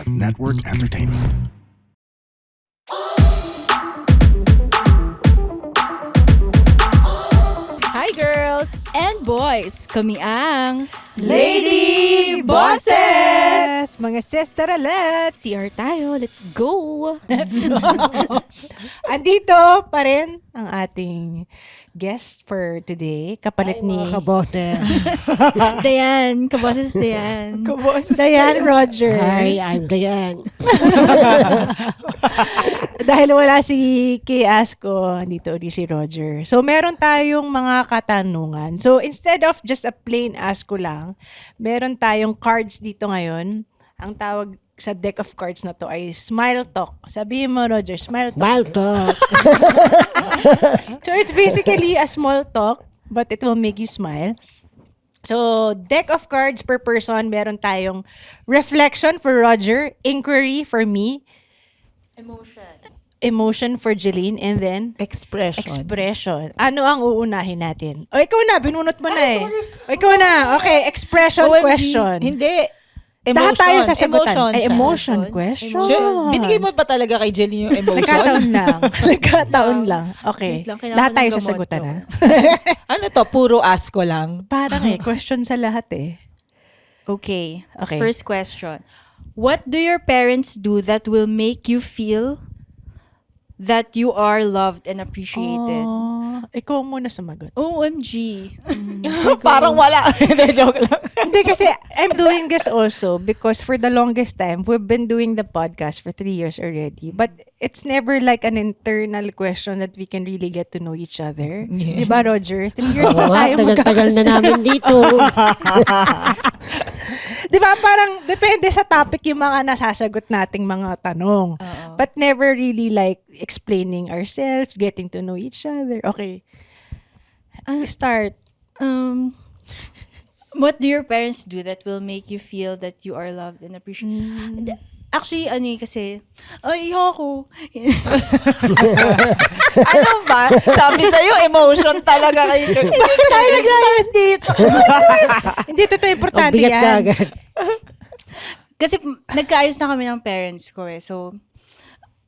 Network Entertainment. Hi girls And boys, kami ang Lady Bosses! Mga sisteralets! CR tayo. Let's go! Let's go! Andito pa rin ang ating guest for today. Kapalit ni Kabote. Dayan, kaboses Dayan. Diane Roger. Hi, I'm Dayan. Dahil wala si Kay Asco, andito ulit si Roger. So, meron tayong mga katanungan. So, instead of just a plain Asco lang, meron tayong cards dito ngayon. Ang tawag sa deck of cards na to ay Smile Talk. Sabihin mo, Roger, Smile Talk. Smile talk. So, it's basically a small talk, but it will make you smile. So, deck of cards per person, meron tayong reflection for Roger, inquiry for me, emotion for Jeline, and then expression. Ano ang uunahin natin? O, ikaw na, binunot mo na eh. O, ikaw na. Okay, expression OMG. question. Hindi. Lahat tayo sasagutan. Emotion Ay, siya. emotion question. Binigay mo ba talaga kay Jelly yung emotion? Nagkataon lang. Nagkataon lang. Okay. Wait lang, kailangan Lahat ko tayo ng gamot sasagutan to. ha. Ano to? Puro asko lang? Parang question sa lahat eh. Okay. Okay. First question. What do your parents do that will make you feel that you are loved and appreciated? Ikaw muna sumagot. OMG. Parang wala. Hindi, joke lang. Hindi kasi I'm doing this also because for the longest time, we've been doing the podcast for 3 years already. But it's never like an internal question that we can really get to know each other. Yes. Diba, Roger? 3 years Oo na nga, tayo tagal-tagal na namin dito. Diba, parang depende sa topic yung mga nasasagot nating mga tanong. But never really like explaining ourselves, getting to know each other. Okay. Start. What do your parents do that will make you feel that you are loved and appreciated? Actually, kasi, ay, ako. Ano ba? Sabi sa'yo, emotion talaga kayo. Hindi tayo nag-start dito. Hindi, totoo importante Ang bigat ka yan. agad. Kasi nagkaayos na kami ng parents ko eh. So,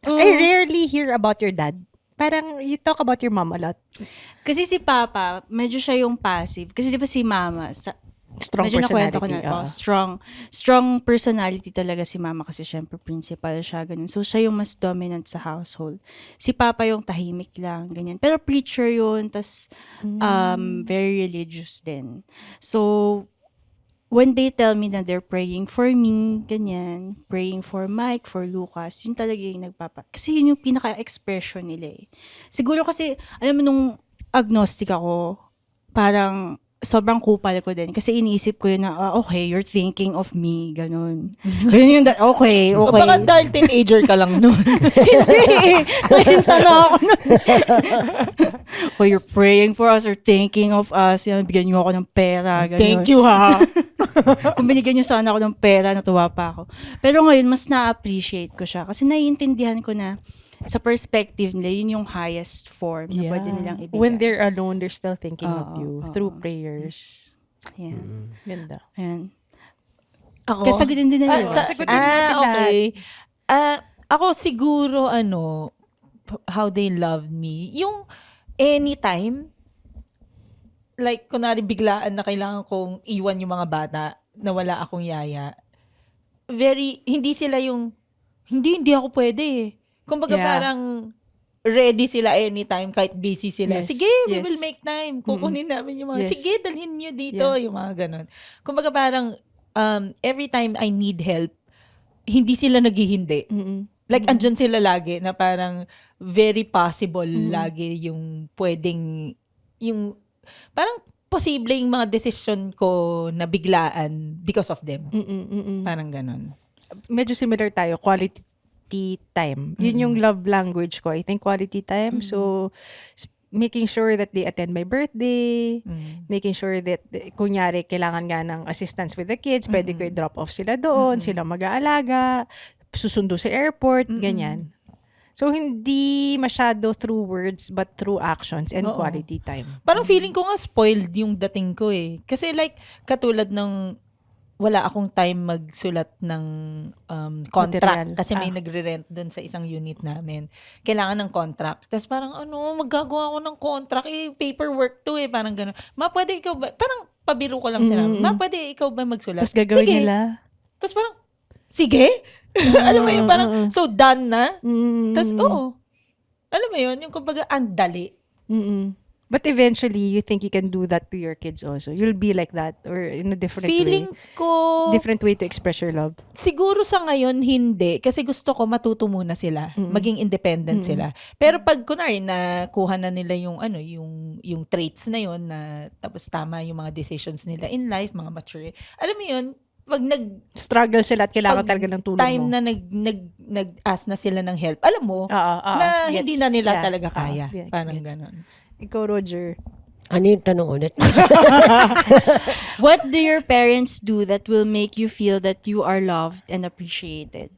I rarely hear about your dad. Parang you talk about your mom a lot. kasi si Papa, medyo siya yung passive. Kasi di ba si Mama, Strong medyo nakwento personality. ko na, strong personality talaga si Mama kasi syempre principal siya, ganun. So, siya yung mas dominant sa household. Si Papa yung tahimik lang, ganyan. Pero preacher yun, tas very religious din. So, when they tell me na they're praying for me, ganyan, praying for Mike, for Lucas, yun talaga yung kasi yun yung pinaka-expression nila eh. Siguro kasi, alam mo nung agnostic ako, parang sobrang kupal ko din. Kasi iniisip ko yun na, okay, you're thinking of me, ganun. Ganun yung, okay. Baka dahil teenager ka lang nun. Hindi, 20 na ako nun. Oh, you're praying for us or thinking of us, yan, bigyan niyo ako ng pera, ganun. Thank you, ha? Kung binigyan niyo sana ako ng pera, natuwa pa ako. Pero ngayon, mas na-appreciate ko siya. Kasi naiintindihan ko na sa perspective nila, yun yung highest form na pwede nilang ibigay. When they're alone, they're still thinking of you oo. through prayers. Yan. Ganda. Ayan. Ako? Kaya sagutin din nila. Okay. Ako siguro, how they loved me. Yung anytime, like, kunwari biglaan na kailangan kong iwan yung mga bata na wala akong yaya, hindi sila yung, hindi ako pwede eh. Kumbaga parang ready sila anytime kahit busy sila. Yes, Sige, we yes. will make time. Kukunin namin yung mga, Yes. sige, dalhin nyo dito, yung mga ganun. Kumbaga parang, every time I need help, hindi sila naghihindi. Like, andyan sila lagi na parang very possible lagi yung pwedeng, yung, parang posible yung mga decision ko na biglaan because of them. Parang ganun. Medyo similar tayo. Quality time. Yun yung love language ko. I think quality time. So, making sure that they attend my birthday, making sure that, kunyari, kailangan nga ng assistance with the kids, pwede ko i-drop off sila doon, sila mag-aalaga, susundo sa airport, ganyan. So, hindi masyado through words, but through actions and quality time. Parang feeling ko nga spoiled yung dating ko eh. Kasi like, katulad ng wala akong time magsulat ng contract Material. kasi may nagre-rent doon sa isang unit namin. Kailangan ng contract. Tapos parang maggagawa ako ng contract. Paperwork to parang gano'n. Pwede ikaw ba? Parang pabiro ko lang sila. Pwede ikaw ba magsulat? Tapos gagawin Sige. nila. Tapos parang, sige? Alam mo yun, parang, so done na? Tapos, alam mo yun, yung kumbaga, andali. But eventually, you think you can do that to your kids also. You'll be like that or in a different Feeling way. ko, Different way to express your love. siguro sa ngayon, hindi. Kasi gusto ko matuto muna sila. Maging independent sila. Pero pag, kunwari, nakuha na nila yung, yung traits na yun, na tapos tama yung mga decisions nila in life, mga mature. Alam mo yun, pag Struggle sila at kailangan pag talaga ng tulong time mo. na nag-ask na sila ng help, alam mo, na Gets. hindi na nila Yeah. talaga kaya. Yeah, Parang gets. ganon. Ikaw, Roger. Ano yung tanong ulit? What do your parents do that will make you feel that you are loved and appreciated?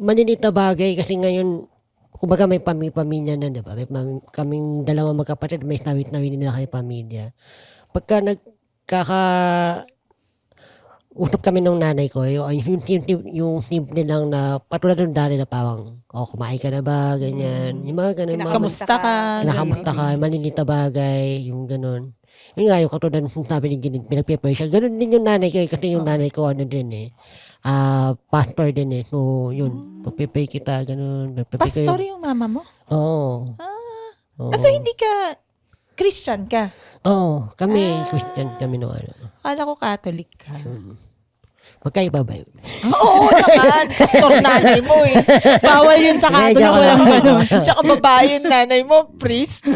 Maliliit na bagay kasi ngayon, kumbaga may pamilya na, di ba? Kaming dalawang magkapatid, may nawit-nawit na kay pamilya. Pagka usap kami ng nanay ko, yung simple lang na patulad ng dali na parang, kumain ka na ba, ganyan. Yung mga ganun. Kamusta ka? Nakamusta ka, maliliit na bagay, yung ganun. Yun nga, yung katulad ng sabi ni Ginig, pinag-prepare siya. Ganun din yung nanay ko, kasi yung nanay ko, pastor din eh. So, yun, prepare kita, ganun. Pastor yung mama mo? Oo. So, hindi ka Christian ka? Oo, kami, Christian kami no. Akala ko Catholic ka. Magkaiba ba yun? Oo naman. Pastor nanay mo eh. Bawal yun sa Hindi, Catholic. joke Walang lang. ganun. Tsaka babae yung nanay mo, priest.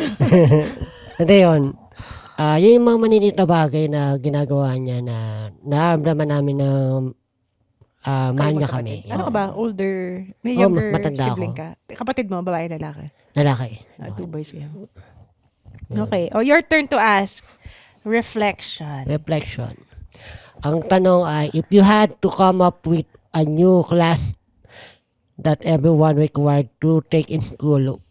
Hindi yun. Yun yung mga maliliit na bagay na ginagawa niya na naramdaman namin na mahal niya kami. Ano ka ba? Older? May Oo, younger matanda sibling ako. ka? Kapatid mo, babae, lalaki? Lalaki. 2 boys kayo. Okay. Your turn to ask. Reflection. Reflection. Ang tanong ay, if you had to come up with a new class that everyone required to take in school,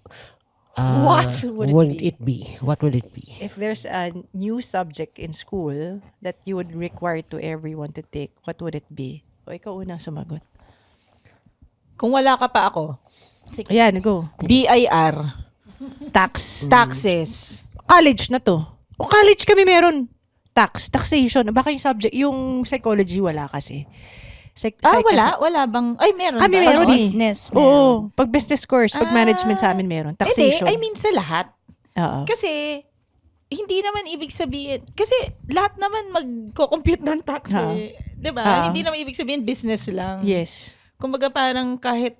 What would it be? What would it be? If there's a new subject in school that you would require to everyone to take, what would it be? O ikaw una sumagot. Kung wala ka pa ako, Ayan, go. BIR. Taxes. College na to. O college kami meron. Taxation. Baka yung subject, yung psychology wala kasi. Wala? Wala bang? Ay, meron Kami ba? meron eh. Business. Oo. Pag business course, pag management sa amin meron. Hindi, Taxation. I mean sa lahat. Oo. Kasi, hindi naman ibig sabihin, kasi lahat naman magko-compute ng tax eh. Diba? Hindi naman ibig sabihin business lang. Yes. Kumbaga parang kahit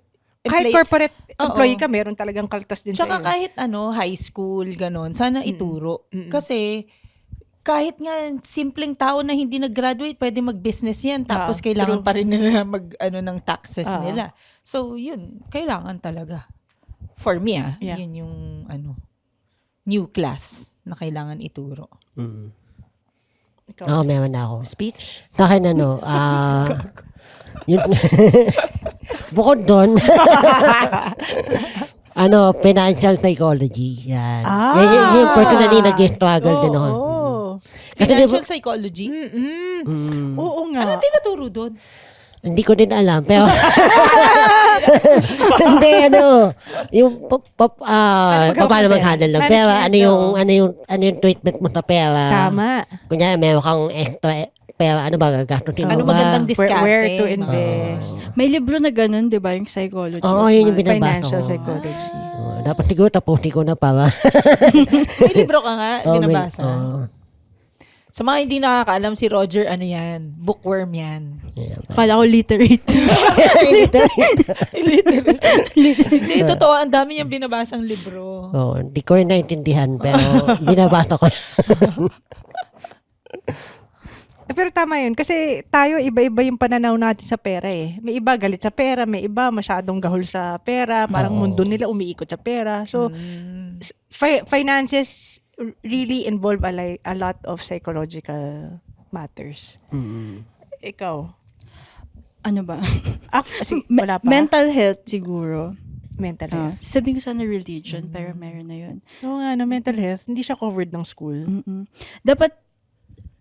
Kahit corporate employee Oo. ka, meron talagang kaltas din Tsaka sa'yo. kahit high school, ganon, sana ituro. Kasi, kahit nga simpleng tao na hindi nag-graduate, pwede mag-business yan. Tapos kailangan pa rin nila ng taxes nila. So, yun, kailangan talaga. For me, Yeah. yun yung new class na kailangan ituro. Ikaw, Meron na ako. speech? Sa akin yun, bukod doon, financial psychology. Yan. Yung personally nag-struggle din ako. Kasi Financial psychology? Oo nga. Ano tinuturo doon? Hindi ko din alam, pero hindi, yung paano mag-handle ng pera, ano yung treatment mo sa pera. Tama. Kunya, meron kang extra pera, ano ba, gagastusin Ano mo ba? magandang diskarte? Where to invest. May libro na ganun, di ba? Yung psychology. Oo, yun yung binabasa Financial ko. psychology. Dapat siguro tapusin ko na para. May libro ka nga, binabasa. Sa mga hindi nakakaalam, si Roger, yan? Bookworm yan. Akala ko literate. Hindi, totoo, ang dami niyang binabasang libro. Hindi ko rin naintindihan, pero binabasa ko. Pero tama yun. Kasi tayo, iba-iba yung pananaw natin sa pera eh. May iba galit sa pera, may iba masyadong gahol sa pera. Parang mundo nila umiikot sa pera. So, finances really involve a lot of psychological matters. Ikaw? Ano ba? Wala pa. Mental health siguro. Mental health. Sabihin ko sana religion, pero meron na yun. Oo nga, mental health. Hindi siya covered ng school. Dapat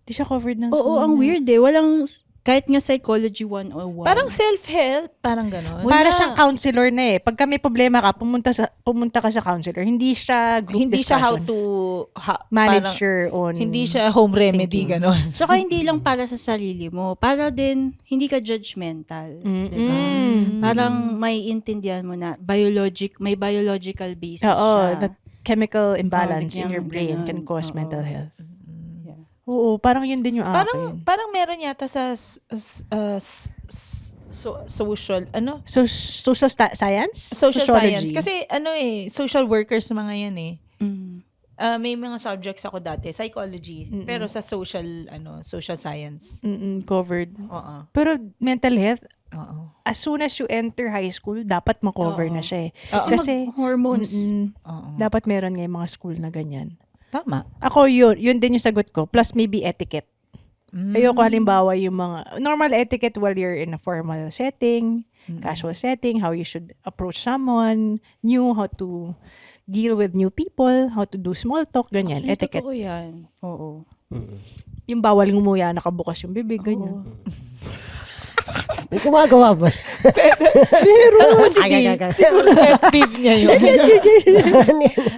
Di siya covered ng Oo, school. ang weird eh. Walang, kahit nga psychology 101. Parang self-help, parang gano'n. Para siyang counselor na eh. Pagka may problema ka, pumunta ka sa counselor. Hindi siya group hindi siya how discussion. to Manage parang, your own. hindi siya home remedy, thinking. gano'n. Saka hindi lang para sa sarili mo. Para din, hindi ka judgmental. Diba? Parang may intindihan mo na may biological basis Oo, siya. that chemical imbalance in ganyan, your brain can ganun. cause Oo. mental health. Yeah. Oo, parang yun din yung akin. Parang meron yata sa social, Social science? social Sociology. science. Kasi social workers mga yan eh. Mm. May mga subjects ako dati, psychology, pero sa social science. Covered. Oo. Pero mental health, Oo. as soon as you enter high school, dapat ma-cover na siya eh. Kasi, Hormones. Oo. dapat meron nga yung mga school na ganyan. Tama. Ako yun din yung sagot ko. Plus maybe etiquette. Ayoko halimbawa yung mga normal etiquette while you're in a formal setting, casual setting, how you should approach someone, how to deal with new people, how to do small talk, ganyan. Actually, Etiquette. totoo yan. Oo. Yung bawal ngumuya, nakabukas yung bibig, ganyan. May gumagawa ba? Siguro pet peeve niya yun.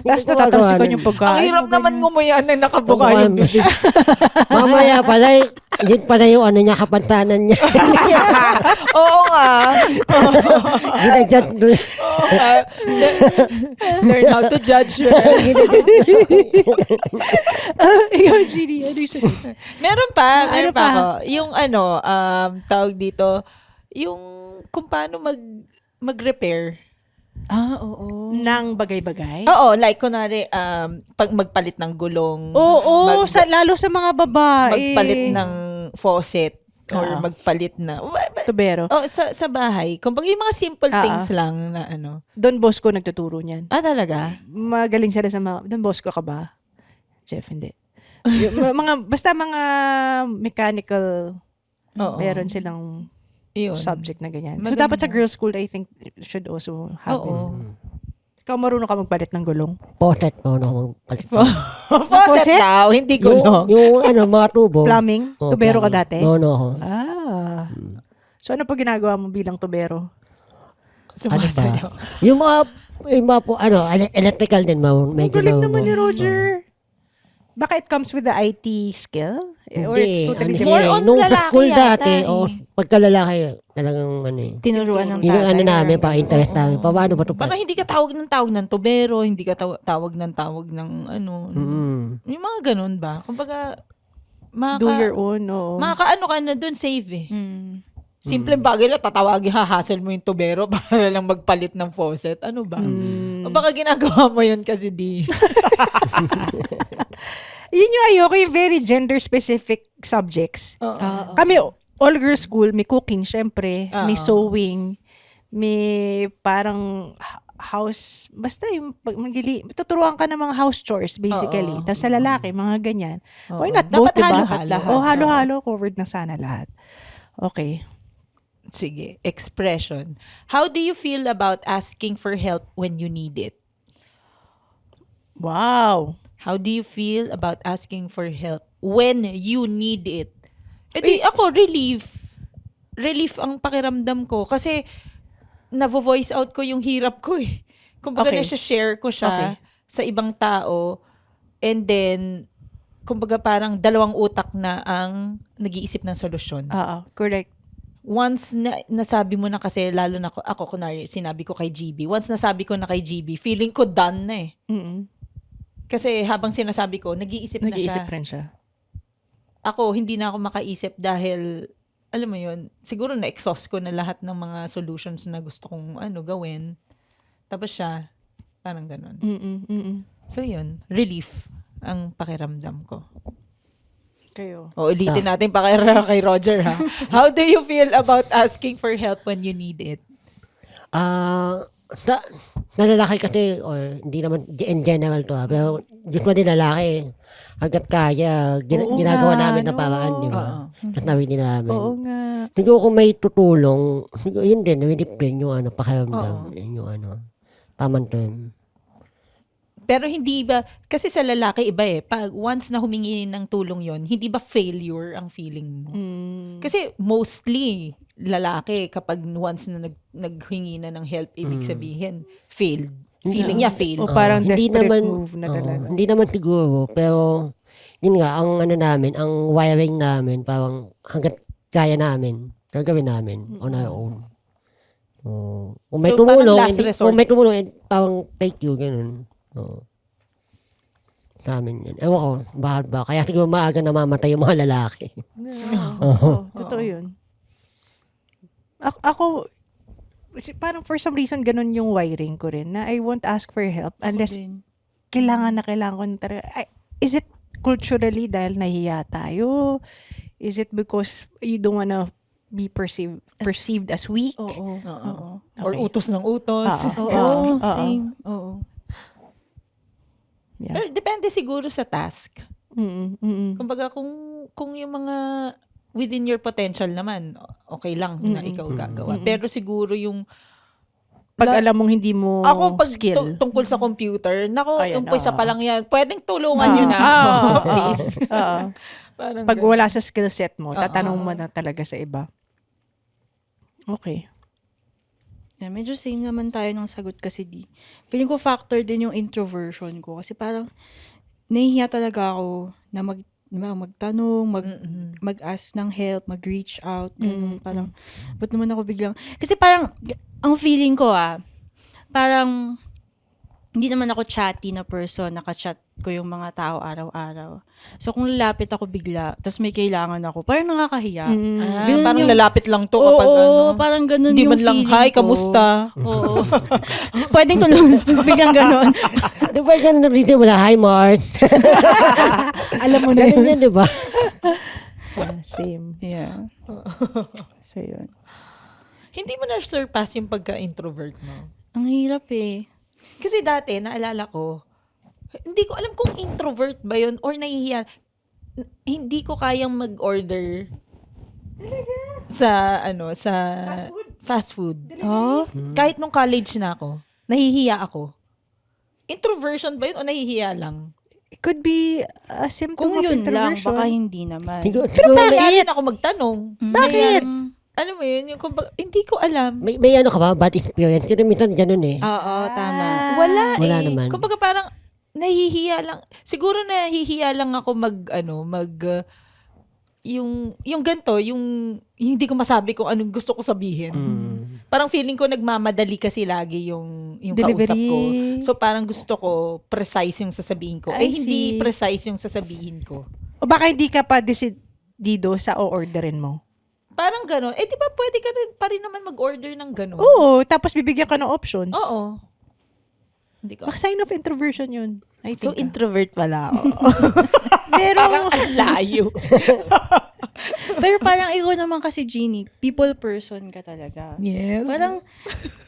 Tapos natatalsikan yung pagkain. Ang hirap mo, naman ganyan. ngumuya na nakabuka yung bibig. Mamaya pala, yun pala yung niya, kapantanan niya. Oo nga. Ginadjust doon. Oo nga. Learn how to judge. Ikaw, Gini, ano yung sagot? Meron pa Ano pa? ako. Yung tawag dito, yung kung paano mag-repair. Oo. Nang bagay-bagay? Oo, like kunwari, pag magpalit ng gulong. Oo, mag- lalo sa mga babae. magpalit ng faucet or Oo. magpalit na Tubero. sa bahay. Kumbaga yung mga simple things lang na Don Bosco nagtuturo niyan. talaga? Magaling sila sa mga... Don Bosco ka ba? Jeff, hindi. Basta mga mechanical, Oo. meron silang Yun. subject na ganyan. So, Maganda. dapat sa girls' school, I think, should also have it. Oo. Ikaw marunong ka magpalit ng gulong? Potet, magpalit. Faucet daw, hindi gulong. Yung mga tubo. Plumbing? Oh, Tubero ka plumbing. dati? No, ako. Ah. So, ano pa ginagawa mo bilang tubero? Ano ba? Sumasayaw. Yung mga po, electrical din, medyo Galing naman ni Roger. Baka it comes with the IT skill? Or it's totally different? More on nung lalaki school yata dati, eh. pagkalalaki, talagang Tinuruan ng yung tatay. namin, interest namin, paano ba ito pa? Parang hindi ka tawag ng tubero, hindi ka tawag ng yung mga ganun ba? Kumbaga, Do your own, oo. makakaano ka na dun, save eh. Mm. Simpleng bagay lang, tatawagin, hahassle mo yung tubero para lang magpalit ng faucet. Ano ba? O baka ginagawa mo yun kasi di. Yun yung ayoko, yung very gender-specific subjects. Oo. Kami, all-girls school, may cooking, syempre. May Oo. sewing. May parang house, basta yung tuturuan ka ng mga house chores, basically. Oo. Tapos sa lalaki, mga ganyan. Oo. Why not Dapat both, diba? halo-halo. Oh, halo-halo, covered na sana lahat. Okay. Sige, expression. How do you feel about asking for help when you need it? Wow. How do you feel about asking for help when you need it? E di ako, relief. Relief ang pakiramdam ko. Kasi, navo-voice out ko yung hirap ko eh. Kumbaga, Okay. share ko siya Okay. sa ibang tao. And then, kumbaga parang dalawang utak na ang nag-iisip ng solusyon. Oo, correct. Once nasabi mo na kasi, lalo na ako kunwari, sinabi ko kay GB. Once nasabi ko na kay GB, feeling ko done na eh. Mm-mm. Kasi habang sinasabi ko, nag-iisip na Nag-iisip siya. rin siya. Ako, hindi na ako makaisip dahil, alam mo yun, siguro na-exhaust ko na lahat ng mga solutions na gusto kong gawin. Tapos siya, parang ganun. Mm-mm. So yun, relief ang pakiramdam ko. Kayo. O, ulitin natin pa kay Roger ha. How do you feel about asking for help when you need it? Nalalaki kasi, or hindi naman in general to pero usually lalaki, hanggat kaya, Oo ginagawa nga, namin na no? paraan, di ba? At namin din namin. Oo nga. Siguro kung may tutulong, siguro yun din, nawidip din yung pakiramdam, Oo. yung tamang term. Pero hindi ba, kasi sa lalaki iba eh, pag once na humingi ng tulong yon, hindi ba failure ang feeling mo? Kasi mostly, lalaki, kapag once na naghingi na ng help, ibig sabihin, failed. Feeling niya failed. O parang hindi desperate naman, move na talaga. hindi naman siguro, pero yun nga, ang ano namin, ang wiring namin, parang hanggat kaya namin, gagawin namin on our own. Kung may So, parang tumulong, last resort. kung may tumulong, parang thank you, ganun. Sa amin yun. Ewan ko, bakit ba? Kaya siguro maaga namamatay yung mga lalaki. Oo, totoo yun. Ako, parang for some reason, ganun yung wiring ko rin, na I won't ask for help unless Din. kailangan ko na talaga. Is it culturally dahil nahiya tayo? Is it because you don't wanna be perceived as weak? Oo. Or Okay. utos ng utos. Oo, same. Oo. Yeah. Pero depende siguro sa task. Mm. Kumbaga, kung yung mga within your potential naman, okay lang na ikaw gagawa. Pero siguro yung Pag alam mong hindi mo ako pag skill. tungkol sa computer, nako, Ayan, umpisa oo. pa lang yan. Pwedeng tulungan nyo na ako, please. Parang Pag ganun. wala sa skill set mo, tatanong mo na talaga sa iba. Okay. Yeah, medyo same naman tayo ng sagot kasi feeling ko factor din yung introversion ko. Kasi parang, nahihiya talaga ako na magtanong, mag-ask ng help, mag-reach out, ganun. Parang, ba't naman ako biglang, kasi parang, ang feeling ko parang, hindi naman ako chatty na person, nakachat ko yung mga tao araw-araw. So, kung lalapit ako bigla, tas may kailangan ako, parang nakakahiya. Ganun Parang yung- lalapit lang to kapag Oo, parang ganun hindi yung man lang, feeling hi, ko. kamusta? Oo. Pwedeng tulungan, biglang ganun. Di ba ganun dito wala, hi Mart. Alam mo na Ganun yun. yan, di ba? Same. Yeah. So, yun. Hindi mo na-surpass yung pagka-introvert mo. Ang hirap eh. Kasi dati, naalala ko, hindi ko alam kung introvert ba yun or nahihiya. Hindi ko kayang mag-order sa fast food. Oh? Kahit nung college na ako, nahihiya ako. Introversion ba yun o nahihiya lang? It could be a symptom Kung of yun lang, introversion. baka hindi naman. Siguro, Nahihiya rin ako magtanong. Bakit? Alam mo yun, yung kumbaga, hindi ko alam. may ano ka ba? Bad experience? Kasi minsan ganun eh. Oo, tama. Wala Wala eh. naman. Kumbaga parang nahihiya lang. Siguro nahihiya lang ako yung ganito, yung hindi ko masabi kung anong gusto ko sabihin. Parang feeling ko nagmamadali kasi lagi yung kausap ko. Delivery. So parang gusto ko precise yung sasabihin ko. I Hindi see. precise yung sasabihin ko. O baka hindi ka pa decidido sa o-orderin mo. Parang gano'n. Eh, di ba pwede ka rin pa rin naman mag-order ng gano'n? Oo, tapos bibigyan ka ng options. Oo. Hindi ko. Baka sign of introversion yun. I So, think. introvert pala ako. Pero, Parang ang layo. Pero parang ikaw naman kasi, Jeannie, people person ka talaga. Yes. Parang,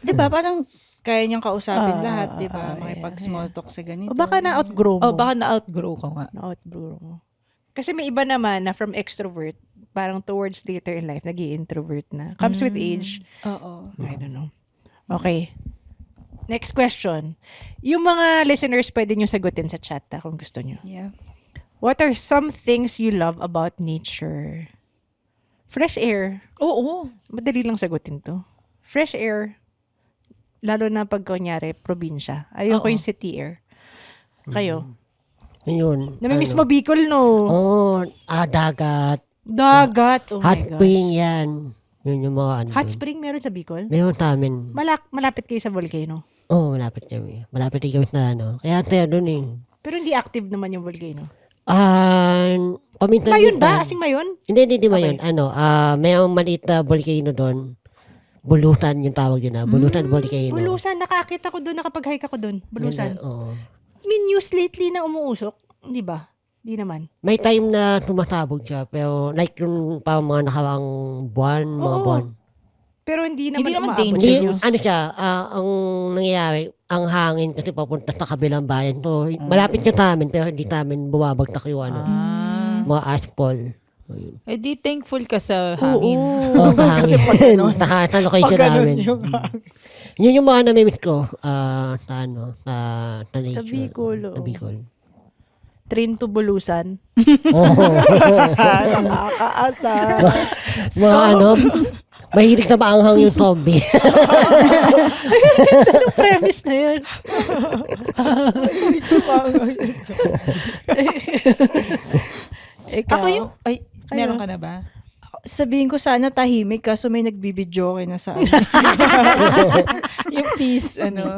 di ba, parang kaya niyang kausapin Ah, lahat, di ba? yeah, Makipag-small talk sa ganito. o baka na-outgrow mo. Oh, baka na-outgrow ko nga. Na-outgrow mo. Kasi may iba naman na from extrovert, parang towards later in life, nag-i-introvert na. Comes with age. Oo. I don't know. Okay. Next question. Yung mga listeners, pwede nyo sagutin sa chat kung gusto nyo. Yeah. What are some things you love about nature? Fresh air. Oo. Madali lang sagutin to. Fresh air. Lalo na pag kunyari, probinsya. Ayoko Oo. yung city air. Kayo. Yun. Namimiss mo Bicol, no? Dagat. Dagat. Oh Hot my gosh. spring yan. Yun yung mga ano. Hot dun. spring meron sa Bicol? Meron sa amin. Malapit kayo sa volcano. Malapit kami. Malapit kami sa ano. Kaya tayo dun eh. Pero hindi active naman yung volcano. Paminsan Mayon ba? minsan. Asing mayon? Hindi Okay. Mayon. May maliit na volcano doon. Bulusan yung tawag yun Bulusan volcano. Bulusan. Nakakita ko doon, nakapag-hike ako doon. Bulusan. Oo. May news lately na umuusok. Di ba? Di naman. May time na tumasabog siya. Pero like yung pa mga nakawang buwan, mga Oo. buwan. Pero hindi naman, Hindi naman umaabot dangerous. sa Hindi, news. ano siya, ang nangyayari, ang hangin kasi papunta sa kabilang bayan. So, malapit siya sa amin, pero hindi sa amin bumabagtak yung mga ashfall. Eh di thankful ka sa hangin. Oh, Kasi pag ganun, Sa location pag ganun namin. yung hangin. Yun yung mga namimit ko sa nature. Sa Bicol, Sa oo. Bicol. Train to Bulusan. Nakakaasa. Mga mahilig na maanghang yung zombie. Anong premise na yun? Ikaw. Ako yung, ay, Kayo? meron ka na ba? Sabihin ko sana tahimik kaso may nagbibidyo na sa ano. Yung peace, ano.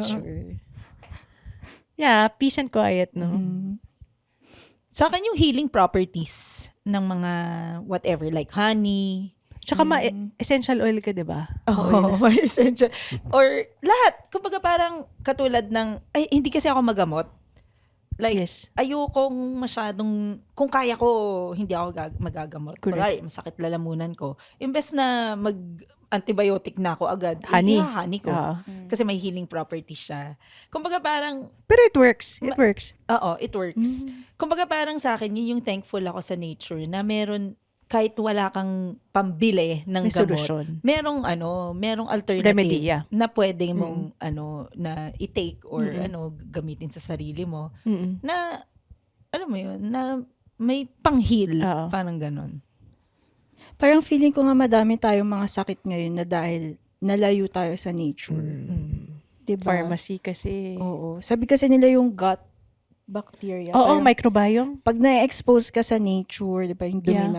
Yeah, peace and quiet, no? Sa akin yung healing properties ng mga whatever, like honey. Tsaka essential oil ka, di ba? Oh, may essential. Or lahat. Kumbaga parang katulad ng, ay, hindi kasi ako magamot. Like, Yes. ayokong masyadong, kung kaya ko, hindi ako magagamot. Correct. Kunwari, masakit lalamunan ko. Imbes na mag-antibiotic na ako agad, Honey. honey ko. Oo. Kasi may healing properties siya. Kumbaga parang, Pero it works. It works. oo, it works. Kumbaga parang sa akin, yun yung thankful ako sa nature na meron, kahit wala kang pambili ng May gamot, solusyon. merong alternative Remedy, yeah. na pwede mong na i-take or gamitin sa sarili mo Mm-mm. na alam mo yun, na may pang-heal, Oo. parang ganon. Parang feeling ko nga madami tayong mga sakit ngayon na dahil nalayo tayo sa nature. Diba? Pharmacy kasi. Oo. Sabi kasi nila yung gut bacteria. Oo, parang microbiome. pag na-expose ka sa nature, diba, yung dumi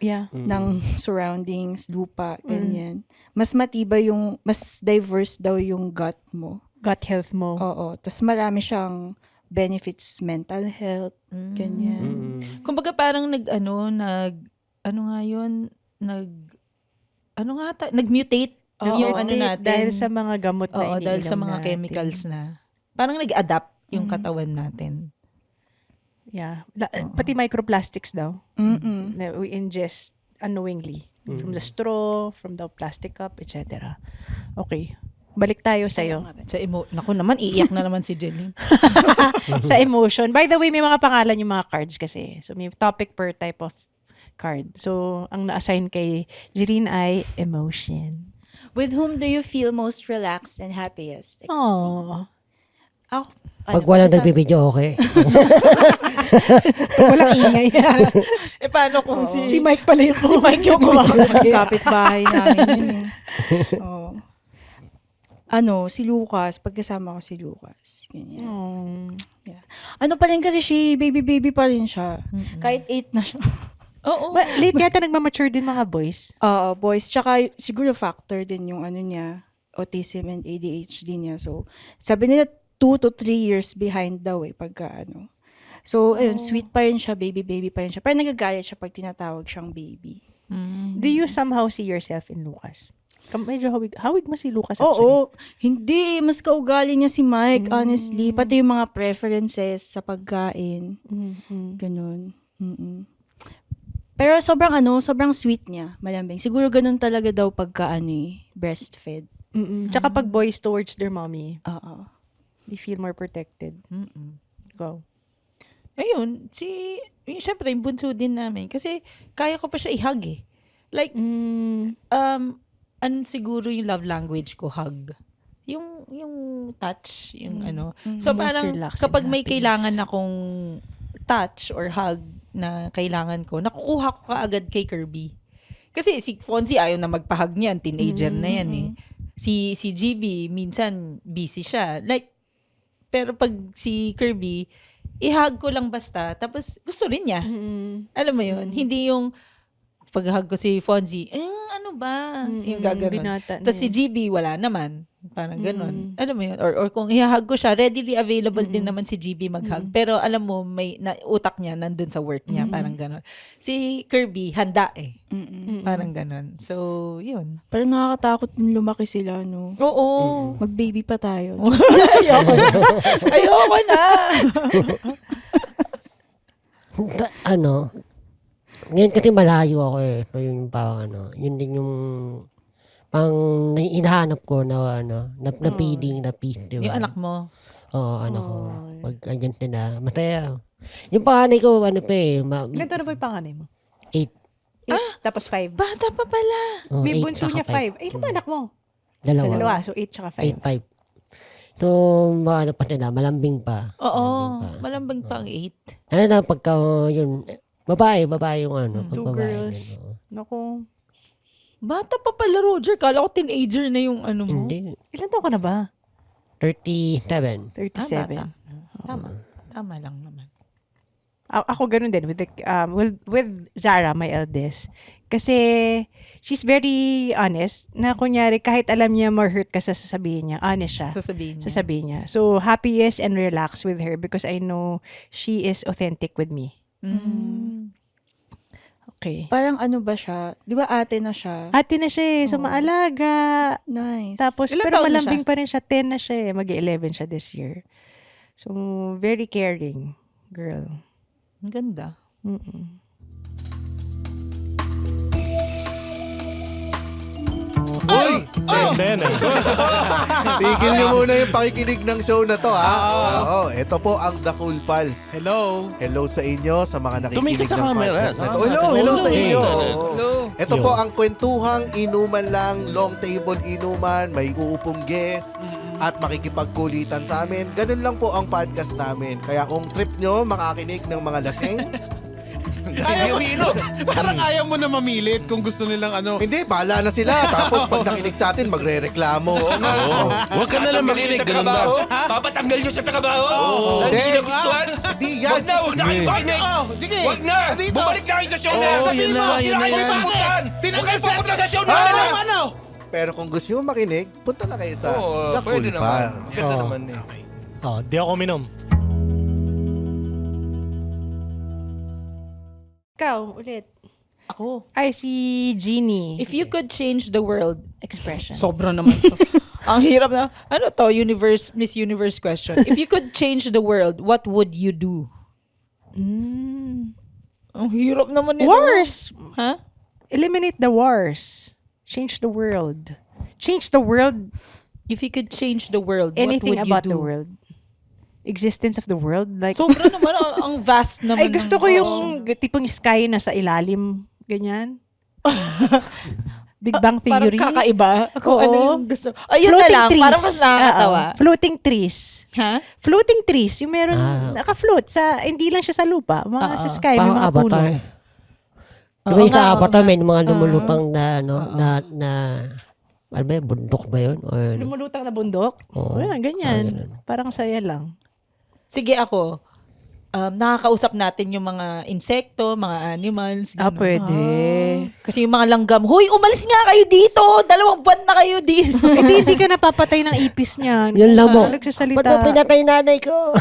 Yeah. ng surroundings, lupa, ganyan. Mas matibay mas diverse daw yung gut mo. Gut health mo. Oo. Tapos marami siyang benefits, mental health, ganyan. Kumbaga parang nag-mutate Oo. yung ano natin. Dahil sa mga gamot na Oo, iniinom dahil sa mga natin. chemicals na. Parang nag-adapt yung katawan natin. Yeah. Pati microplastics daw. Mm-mm. Na we ingest unknowingly. From the straw, from the plastic cup, etc. Okay. Balik tayo sa'yo. Naku naman, iiyak na naman si Jeline. Sa emotion. By the way, may mga pangalan yung mga cards kasi. So, may topic per type of card. So, ang na-assign kay Jeline ay emotion. With whom do you feel most relaxed and happiest? Oh. Ako, Pag walang nagbibidyo, okay. walang ingay. Paano kung Si Mike pala yung si Mike yung kapitbahay namin yun eh. Oo. Si Lucas, pagkasama ko si Lucas. Ganyan. Oh. Yeah. Pa rin kasi baby pa rin siya. Kahit 8 na siya. Oo. But late yata nagmamature din mga boys. Oo, boys. Tsaka siguro factor din yung niya, autism and ADHD niya. So, sabi nila 2 to 3 years behind daw pagka So, ayun, sweet pa rin siya, baby pa rin siya. Pero nagagalit siya pag tinatawag siyang baby. Do you somehow see yourself in Lucas? Medyo hawig mo si Lucas actually. Oo. Hindi, mas kaugali niya si Mike, honestly. Pati yung mga preferences sa pagkain. Ganun. Mm-mm. Pero sobrang sweet niya, malambing. Siguro ganun talaga daw pagka breastfed. Tsaka pag boys towards their mommy, Oo. they feel more protected. Go. Ayun, syempre, yung bunso din namin. Kasi, kaya ko pa siya i-hug eh. Like, siguro yung love language ko, hug. Yung touch, yung So, Most parang, relaxing kapag may happiness. kailangan akong touch or hug na kailangan ko, nakukuha ko kaagad kay Kirby. Kasi si Fonzie ayaw na magpahug niyan, teenager na yan eh. Si GB, minsan busy siya. Like, pero pag si Kirby, i-hug ko lang basta, tapos gusto rin niya. Alam mo yun? Hindi yung pag-hug ko si Fonzie, ano ba? Yung gaganon. binata Tapos si niya. GB, wala naman. Parang ganon. Alam mo yun? Or kung i-hug ko siya, readily available din naman si GB mag-hug. Pero alam mo, may utak niya nandun sa work niya. Parang ganon. Si Kirby, handa eh. Parang ganon. So, yun. Pero nakakatakot din lumaki sila, no? Oo. Mag-baby pa tayo. Ayoko na. Ayoko na. Ngayon kasi malayo ako eh. So yun yung parang yun din yung pang hinahanap ko na na feeling, na peace, di ba? Yung anak mo. Oo, anak ko. Pag andyan sila, masaya. Yung panganay ko, pa eh, Ilan taon na ba yung panganay mo? 8. Tapos 5. Bata pa pala. Oh, May 8 bunso tsaka niya 5. 5. Ay, ba anak mo? Dalawa. Dalawa. So, 8 tsaka 5. 8, 5. So, mga ano pa nila, malambing pa. Oo, Malambing pa. malambing pa ang 8. Ano na, pagka yun, babae yung ano. Pag Two babae, girls. yun, oo. Naku. Bata pa pala, Roger. Kala ko teenager na yung ano mo. Hindi. Ilan taon ka na ba? 37. 37. bata. Tama. Tama lang naman. Ako ganun din with Zara, my eldest. Kasi she's very honest na kunyari kahit alam niya ma-hurt ka sa sasabihin niya, honest siya. Sasabihin niya. Sasabihin niya. So, happiest and relax with her because I know she is authentic with me. Okay. Parang ano ba siya? Di ba ate na siya? Ate na siya so maalaga. Nice. Tapos, Ilang pero taon na malambing pa rin siya. 10 na siya Mag-11 siya this year. So, very caring girl. Ang ganda. Uy! Tigil niyo muna yung pakikinig ng show na to, ha? Oo, ito po ang The Cool Pals. Hello. Hello sa inyo, sa mga nakikinig Tumingin sa ng camera. podcast na to. Hello sa inyo. Hello. Ito po ang kwentuhang inuman lang, long table inuman, may uupong guest, at makikipagkulitan sa amin. Ganun lang po ang podcast namin. Kaya kung trip nyo makakinig ng mga lasing, Ayaw umiinom. Parang ayaw mo na mamilit kung gusto nilang ano. hindi, bahala na sila. Tapos pag nakinig sa atin, magre-reklamo. Huwag ka na lang makinig. Ganun ba? Papatanggal nyo sa trabaho? Hindi. Hindi nagustuhan? Hindi yan. Huwag na kayo makinig! Sige. Huwag na! Dito. Bumalik na kayo sa show na! Oo, yun na, Hindi yun na kayo yan. pupuntahan! Huwag kayo pupunta sa show na! Ano? Pero kung gusto nyo makinig, punta na kayo sa Oo, The Cool pwede naman. Pals. Ganda naman eh. Di ako minom. Ikaw, ulit. Ako. Ay, si Jeannie. If you could change the world, Expression. sobra naman to. Ang hirap na, ano to, Miss Universe question. If you could change the world, what would you do? Ang hirap naman nito. Wars! Ha? Eliminate the wars. Change the world. Change the world. If you could change the world, Anything what would about you do? the world. Existence of the world. Like, Sobra naman, ang vast naman. ay, gusto ko yung tipong sky na sa ilalim. Ganyan. Big Bang Parang Theory. kakaiba. Kung Oo. ano yung gusto. Ayun na lang, parang mas nakakatawa. Oo. Floating trees. Ha? Floating trees. Yung meron naka-float sa, hindi lang siya sa lupa. Mga sa sky, may Parang mga puno. avatar. Di ba yung sa avatar, may mga lumulutang na, ano ba yun, bundok ba yun? Or, Lumulutang na bundok. Oo. Ayan, ganyan. Parang saya lang. Sige ako. Nakakausap natin yung mga insekto, mga animals. ganun. Pwede. Kasi yung mga langgam, Hoy, umalis nga kayo dito! 2 buwan na kayo dito! Hindi ka napapatay ng ipis niyan. yun lang mo. Nagsasalita. Ba't mo pinatay nanay ko?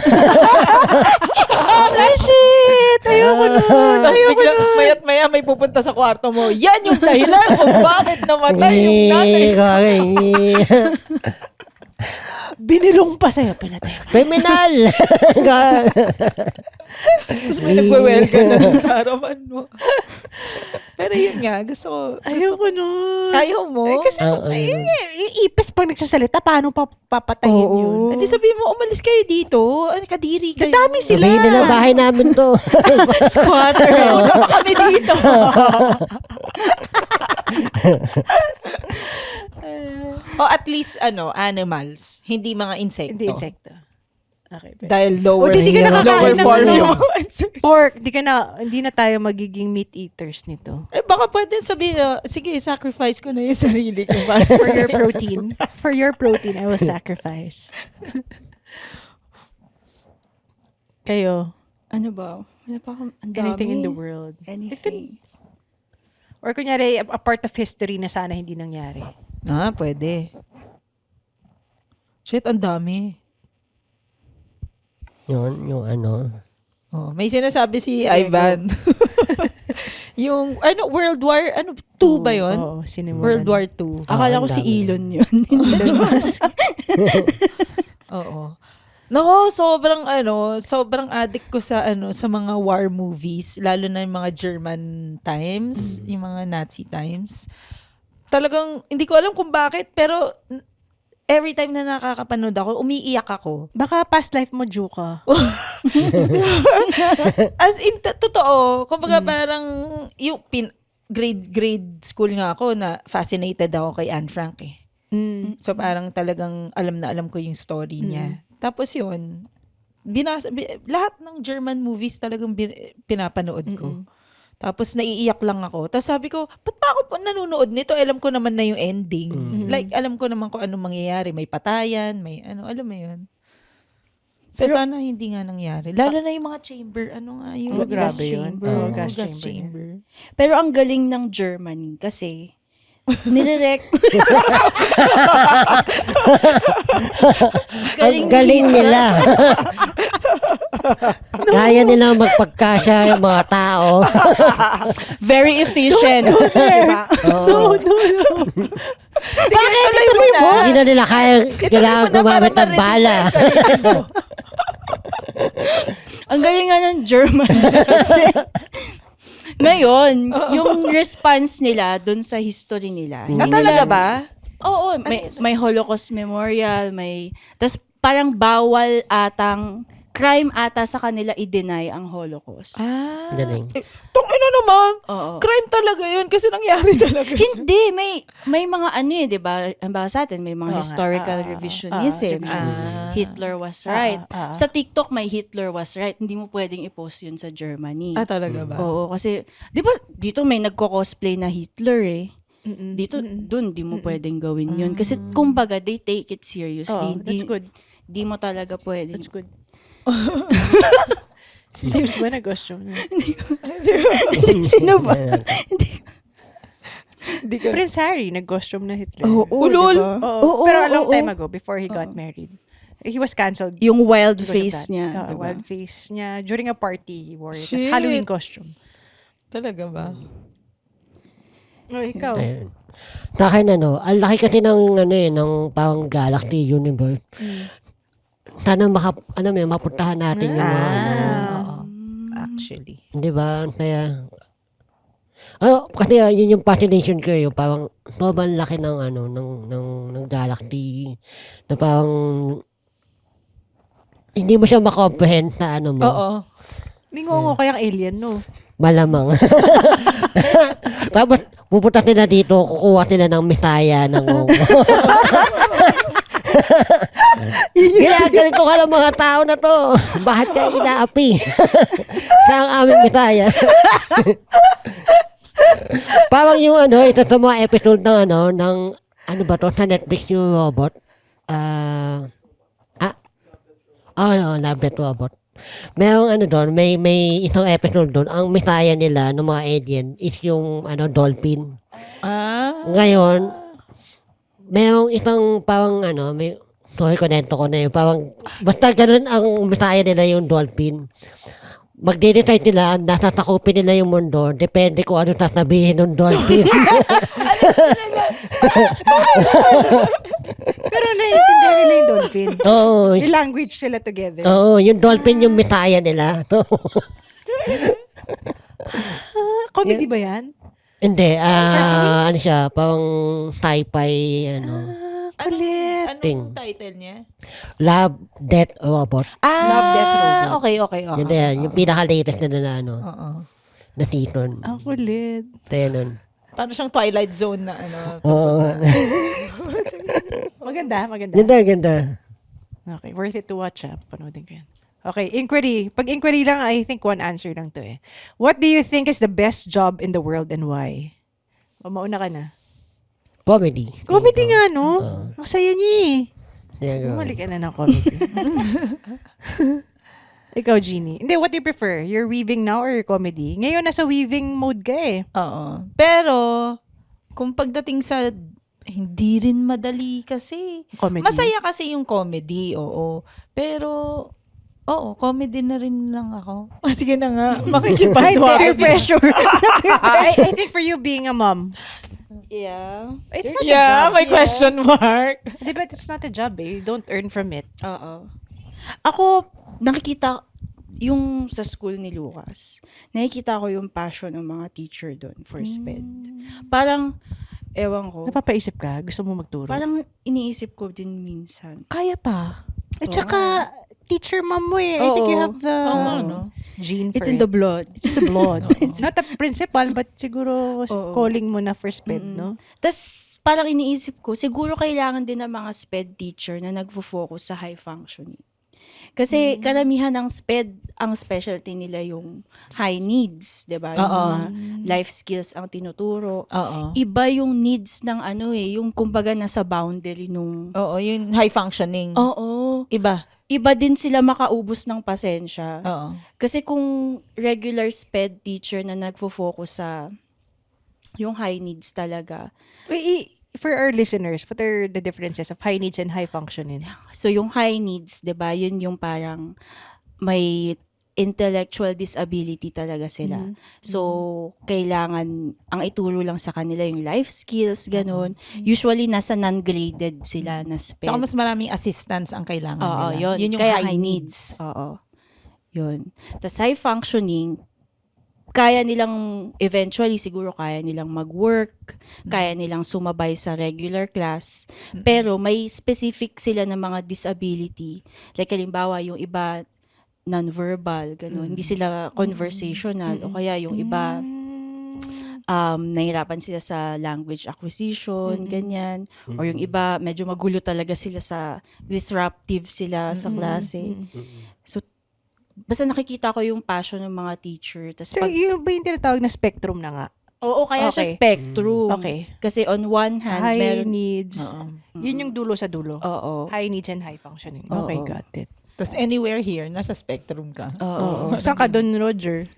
Ay, shit! Ayoko nun. Tapos bigla, mayat-maya may pupunta sa kwarto mo. Yan yung dahilan kung bakit namatay yung nanay. Binilong pa sa'yo. Pinatay mo. Criminal! Tapos may nagwe-welcome na dun sa harapan mo. Pero yun nga, gusto ko. Ayoko nun. Ayaw mo? Kasi yung ipis pag nagsasalita, paano papatayin yun? Eh di sabihin mo, umalis kayo dito. Ano, kadiri kayo. Kadami sila. Sabihin nila bahay namin to. Squatter. Una pa kami dito. O at least, animals. Hindi mga insekto. Hindi insekto. Okay. Dahil lower, O, di ka nakakain lower ng form ano. yung mga insekto. Pork, hindi na tayo magiging meat eaters nito. Eh baka pwede sabihin, sige, sacrifice ko na yung sarili ko. Para For your protein. For your protein, I will sacrifice. Kayo, Ano ba? Wala pa akong, ang dami. anything in the world. Anything. Or kunyari, a part of history na sana hindi nangyari. pwede. Shit, ang dami. yung ano. Oh, may sinasabi si Ivan. Yung, World War, 2 ba yun? Oo, sinimulan. World War 2. Akala ko ang si dami. Elon yun. Elon Musk. Oo. Nako, sobrang addict ko sa sa mga war movies, lalo na yung mga German times, yung mga Nazi times. Talagang hindi ko alam kung bakit, pero every time na nakakapanood ako, umiiyak ako. Baka past life mo, Jew ka. As in, totoo. Kumbaga parang, grade school nga ako na fascinated ako kay Anne Frank eh. So parang talagang alam na alam ko yung story niya. Tapos yun, lahat ng German movies talagang pinapanood ko. Tapos naiiyak lang ako. Tapos sabi ko, ba't pa ako nanonood nito? Alam ko naman na yung ending. Like, alam ko naman kung anong mangyayari. May patayan, may ano, alam mo yun. So, sana hindi nga nangyari. Lalo na yung mga chamber. Ano nga yung gas grabe yun. chamber. Oo, Gas gas chamber. Pero ang galing ng Germany kasi nilirek. Ang galing nila. Kaya nila magpagkasya yung mga tao. Very efficient. Diba? Oo. Sige, tuloy mo na. Hindi na nila kailangan gumamit ng bala. Ang galing nga ng German. Kasi, ngayon, yung response nila dun sa history nila. Talaga ba? Oo, may Holocaust Memorial, tas parang bawal atang, crime ata sa kanila i-deny ang Holocaust. Galing. Ina naman. Oo. Crime talaga yun kasi nangyari talaga. Hindi, may mga ano eh, di ba? Ang baka sa atin, may mga historical revisionism. Hitler was right. Sa TikTok, may Hitler was right. Hindi mo pwedeng i-post yun sa Germany. Talaga ba? Oo, kasi, di ba, dito may nagko-cosplay na Hitler eh. Dito, dun, di mo pwedeng gawin yun. Kasi, kumbaga, they take it seriously. That's good. Di mo talaga pwedeng. That's good. Si James ba nag-costume niya? Sino ba? Si Prince Harry nag-costume na Hitler. Ulol. Diba? Oo. Pero a long time ago, before he got married. He was cancelled. Yung wild because of face that. niya. Oo, diba? wild face niya. During a party, he wore it. Shit. As Halloween costume. Talaga ba? Oh, ikaw. Ayun. Sa akin, ang laki kasi ng, ng parang Galaxy Universe. Sana mapuntahan natin yung mga, Oo. Actually. di ba? Kaya, kasi yun yung fascination ko, yung parang sobrang laki ng, ng Galaxy, na parang, hindi mo siya makomprehend na mo. Oo. May ngongo kayang alien, no? Malamang. Tapos, pupunta sila dito, kukuha sila ng misaya ng Ginagalit ko ka ng mga tao na to. Bakit ka inaapi? Siya ang aming misaya. Parang yung ito sa mga episode ng ng ba to sa Netflix yung robot? Love Death Robot. Merong doon, may isang episode doon, ang misaya nila ng mga alien is yung dolphin. Ngayon, merong isang parang sorry, konento ko na yun. Parang, basta ganun ang misaya nila yung dolphin. Magde-decide nila, natatakupin nila yung mundo, depende kung ano sasabihin ng dolphin. Pero naiintindihan nila yung dolphin. Oo. Yung language sila together. Oo, yung dolphin yung misaya nila. Comedy ba yan? Hindi, ano siya, parang sci-fi, Anong Ting. title niya? Love, Death, Robot. Love, Death, Robot. Okay. Yun na yan, yung pinaka-latest na Oo. na season. Ang kulit. Kaya nun. Parang siyang Twilight Zone na Oo. Maganda. Ganda. Okay, worth it to watch, Panoodin ko yan. Okay, inquiry. Pag inquiry lang, I think one answer lang to eh. What do you think is the best job in the world and why? Mauna ka na. Comedy. Comedy nga, no? Ang saya niya There you go. Bumalik ka na ng comedy. Ikaw, Jeannie. Hindi, what do you prefer? You're weaving now or comedy? Ngayon, nasa weaving mode ka eh. Oo. Pero, kung pagdating sa hindi rin madali kasi. Comedy. Masaya kasi yung comedy, oo. Pero, comedy na rin lang ako. Sige na nga, makikipagwa. Peer pressure. I think for you being a mom, Yeah. it's not a Yeah, job. may question mark. Di ba, it's not a job eh. You don't earn from it. Oo. Ako, nakikita yung sa school ni Lucas, nakikita ko yung passion ng mga teacher doon for SPED. Parang, ewan ko, Napapaisip ka? Gusto mo magturo? parang iniisip ko din minsan. Kaya pa. At saka, teacher mom mo eh. I think you Oo. have the gene for It's in the it. blood. It's in the blood. Not a principal, but siguro calling mo na for sped, no? Tapos parang iniisip ko, siguro kailangan din ng mga SPED teacher na nagfo-focus sa high functioning. Kasi karamihan ng SPED, ang specialty nila yung high needs, 'di ba? Yung mga life skills ang tinuturo. Oo. Iba yung needs ng yung kumbaga nasa boundary nung Oo, yung high functioning. Oo. Iba. Iba din sila makaubos ng pasensya. Oo. Kasi kung regular SPED teacher na nagfo-focus sa yung high needs talaga. For our listeners, what are the differences of high needs and high functioning? So yung high needs, 'di ba? Yun yung parang may intellectual disability talaga sila. So kailangan ang ituro lang sa kanila yung life skills, ganun. Usually nasa non-graded sila na SPED. Tsaka mas maraming assistance ang kailangan Oo, nila. yun. yung Kaya high high needs. Oo. Yun. Tapos high functioning, kaya nilang, eventually siguro kaya nilang mag-work, kaya nilang sumabay sa regular class, pero may specific sila ng mga disability. Like halimbawa, yung iba non-verbal, gano'n. Hindi sila conversational, o kaya yung iba nahirapan sila sa language acquisition, ganyan. Or yung iba, medyo magulo talaga sila disruptive sila sa klase. So, basta nakikita ko yung passion ng mga teacher. Tas So, yung ba yung tinatawag na spectrum na nga? oo, kaya siya Okay. spectrum. Okay. Kasi on one hand, High meron... needs. Yun yung dulo sa dulo. Oo. High needs and high functioning. Okay, Oo. got it. Tapos anywhere here, nasa spectrum ka. Oo. Saan ka doon, Roger?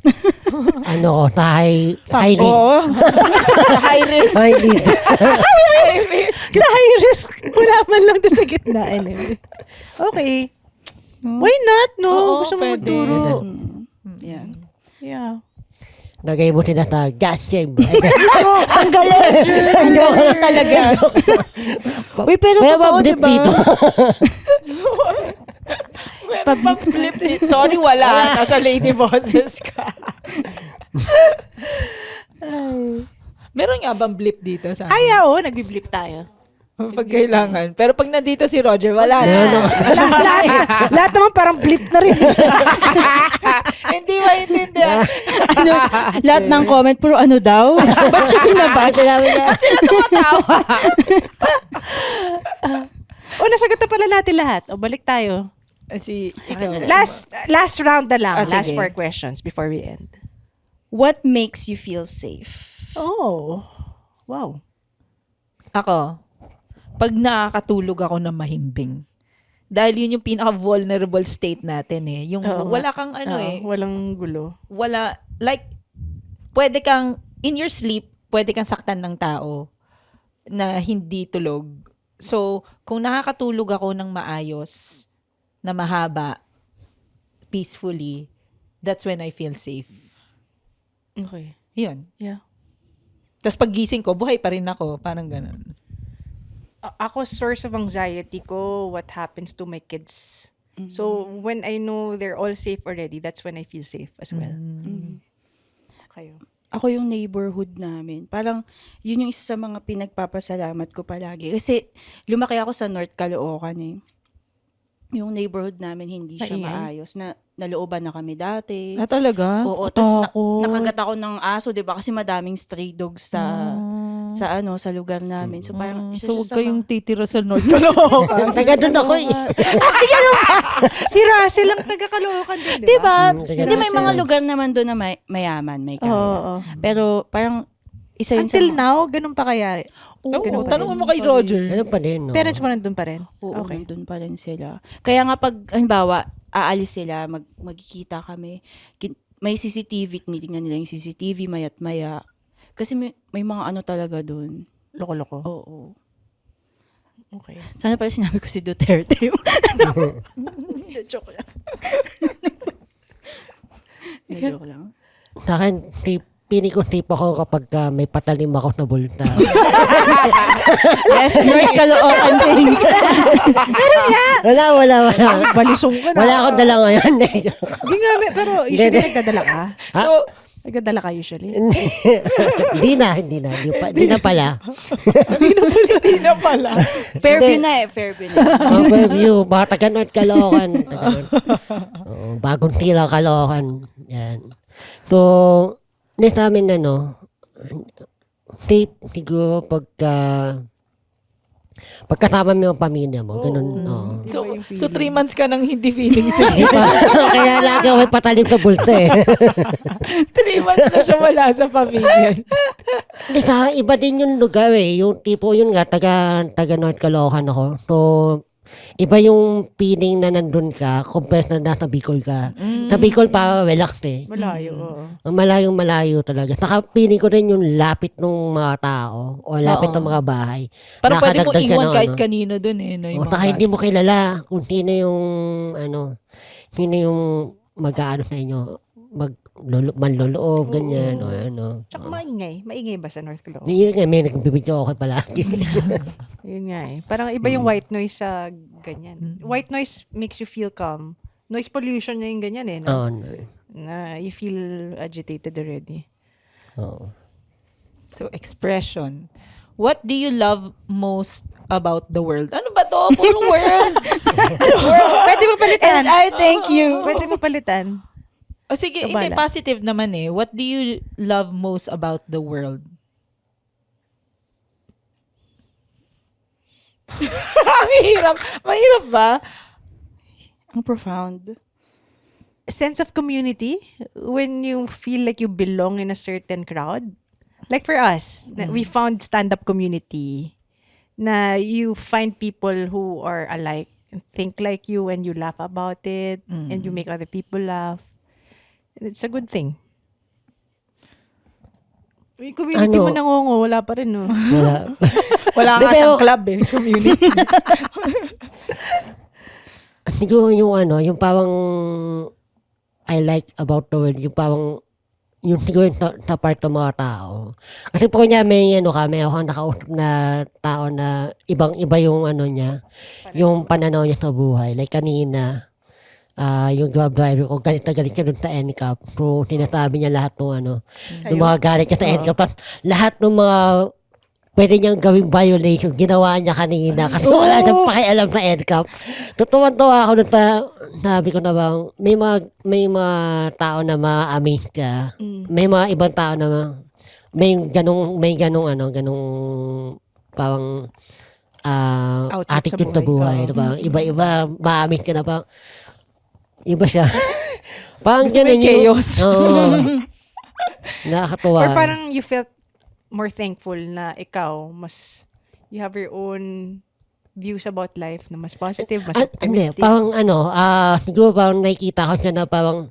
Ano, high need. Oo. Sa high risk. High need. Sa high risk. Wala man lang doon sa gitna. Anyway. Okay. Why not, no? Oo, Gusto mo pwede. magturo. Yeah. Yeah. Lagay mo tinatawag, gas chamber. Ang galing! Ang galing talaga. Uy, pero totoo, mag-dip diba? dito. Pag-flip it. Sorry, wala. Nasa lady bosses ka. Meron nga bang blip dito sa Ay, oo. Nagbiblip tayo. pag kailangan? Pero pag nandito si Roger, wala Meron na. Lahat naman parang blip na rin. Hindi maintindihan. Lahat ng comment, puro ano daw? Ba't siya binabash? Sila tumatawa. O, nasagot na pala natin lahat. O, balik tayo. Ikaw. Last round na lang. Ah, Last sige. 4 questions before we end. What makes you feel safe? Oh. Wow. Ako, pag nakakatulog ako na mahimbing. Dahil yun yung pinaka-vulnerable state natin eh. Yung Oo wala nga. kang Walang gulo. wala, like, pwede kang, in your sleep, pwede kang saktan ng tao na hindi tulog. So, kung nakakatulog ako ng maayos, na mahaba, peacefully, that's when I feel safe. Okay. Yun. Yeah. Tapos paggising ko, buhay pa rin ako. Parang ganun. Ako, source of anxiety ko, what happens to my kids. So, when I know they're all safe already, that's when I feel safe as well. Kayo. Ako yung neighborhood namin. Parang, yun yung isa sa mga pinagpapasalamat ko palagi. Kasi, lumaki ako sa North Caloocan eh. Yung neighborhood namin hindi siya Maingay? maayos. Nalooban na kami dati. Talaga? Oo, tapos nakagat ako ng aso, 'di ba? Kasi madaming stray dogs sa lugar namin. So parang isa So, siya huwag sa kayong titira sa North Caloocan. Taga doon ako eh. Si Russell ang taga-Caloocan din, di 'Di ba? ba? Hindi may mga lugar naman doon na mayaman, may kaya. Oo. Pero parang isa yun Until sa now, ganun pa kaya? Oo, tanongin mo kay Roger. Ganun pa din, no? Parents mo nandun pa rin? Oo, nandun pa rin sila. Kaya nga pag, halimbawa, aalis sila, magkikita kami, may CCTV, tinitingnan nila yung CCTV, mayat maya. Kasi may mga ano talaga doon. Loko-loko. Oo. Okay. Sana pala sinabi ko si Duterte. Joke lang. Joke lang. Sa akin, pini ko tip ako kapag may patalim ako na bulta. Yes, North Caloocan things. Wala. Balisong ka na. Wala akong dala ngayon. Hindi nga, pero usually nagdadala ka. So, Nagdadala ka usually. Hindi na pala. hindi na pala. Fairview na eh, Fairview na. Overview, mga taga-North Caloocan. Oo, bagong tila Caloocan. Yan. So, next namin siguro pagkasama mo yung pamilya mo, ganun. Oo. So 3 months ka nang hindi feeling safe. Di ba? Kaya lagi ako may patalim sa bulto eh. 3 months na siya wala sa pamilya. Hindi, sa iba din yung lugar eh. Yung tipo yun nga, taga North Caloocan ako. So, iba yung feeling na nandun ka compared na nasa Bicol ka. Sa Bicol pa, relax eh. Malayo, oo. Malayong-malayo talaga. Saka feeling ko rin yung lapit ng mga tao o lapit ng mga bahay. Parang pwede mo Nakadagdag ka iwan ng kahit kanino dun eh. No, O, yung saka mga hindi mo kilala kung sino yung mag-aano sa inyo, manloloob, ganyan, o ano. Tsaka maingay. Maingay ba sa North Caloocan? Yun nga, may nagbibidyo ako palagi. Yun nga eh. Parang iba yung white noise sa ganyan. White noise makes you feel calm. Noise pollution na yung ganyan eh. No? Oo. Na you feel agitated already. Oo. So, expression. What do you love most about the world? Ano ba to? Puro world. Pwede mo palitan. And I thank you. Pwede mo palitan. O sige, Kabala. hindi, positive naman eh. What do you love most about the world? Ang hirap. Mahirap ba? Ang profound. Sense of community when you feel like you belong in a certain crowd. Like for us, we found stand-up community na you find people who are alike and think like you and you laugh about it and you make other people laugh. It's a good thing. Yung community mo nangongo, wala pa rin, no? Wala. Wala nga Pero- siyang club eh. Community. Siguro yung parang I like about the world, yung parang yung siguro sa part ng mga tao. Kasi po niya may may ako nakausap na tao na ibang-iba yung niya, yung pananaw niya sa buhay. Like kanina, yung grab driver ko, galit na galit siya dun sa NCAP. So, sinasabi niya lahat ng yung mga galit niya sa NCAP. Tapos, lahat ng mga pwede niyang gawing violation, ginawa niya kanina kasi wala siyang pakialam sa NCAP. Tutuwan-tuwa ako dun sabi ko na bang, may mga tao na ma-amaze ka. May mga ibang tao na may ganong parang Outlook attitude sa sa buhay. buhay. Diba? Iba-iba, ma-amaze ka na parang, iba siya. Parang Gusto mo ganun yung chaos. Oo. Nakakatuwa. Or parang you felt more thankful na ikaw, you have your own views about life na mas positive, mas Hindi, optimistic. parang siguro parang nakikita ko siya na parang,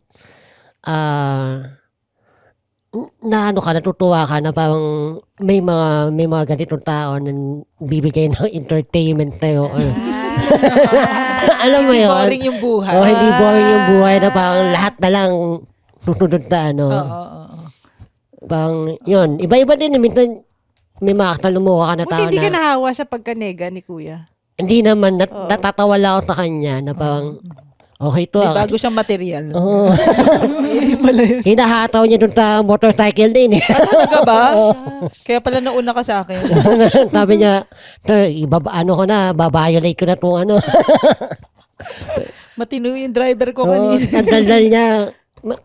natutuwa ka na parang may mga ganitong tao na bibigay ng entertainment sa'yo. Alam mo Hindi yun? boring yung buhay. Oh, hindi boring yung buhay na parang lahat na lang susunod na Oo. Parang, yun. Iba-iba din. Minsan, may makakalumuha ka na Buti tao hindi ka na, nahawa sa pagkanega ni Kuya. hindi naman, natatawa lang ako sa kanya na parang, okay to. May bago siyang material. Oo. Hinahataw niya dun sa motorcycle din eh. Talaga ba? Kaya pala nauna ka sa akin. Sabi niya, babiolate ko na itong Matino yung driver ko Oo, kanina. ang daldal niya.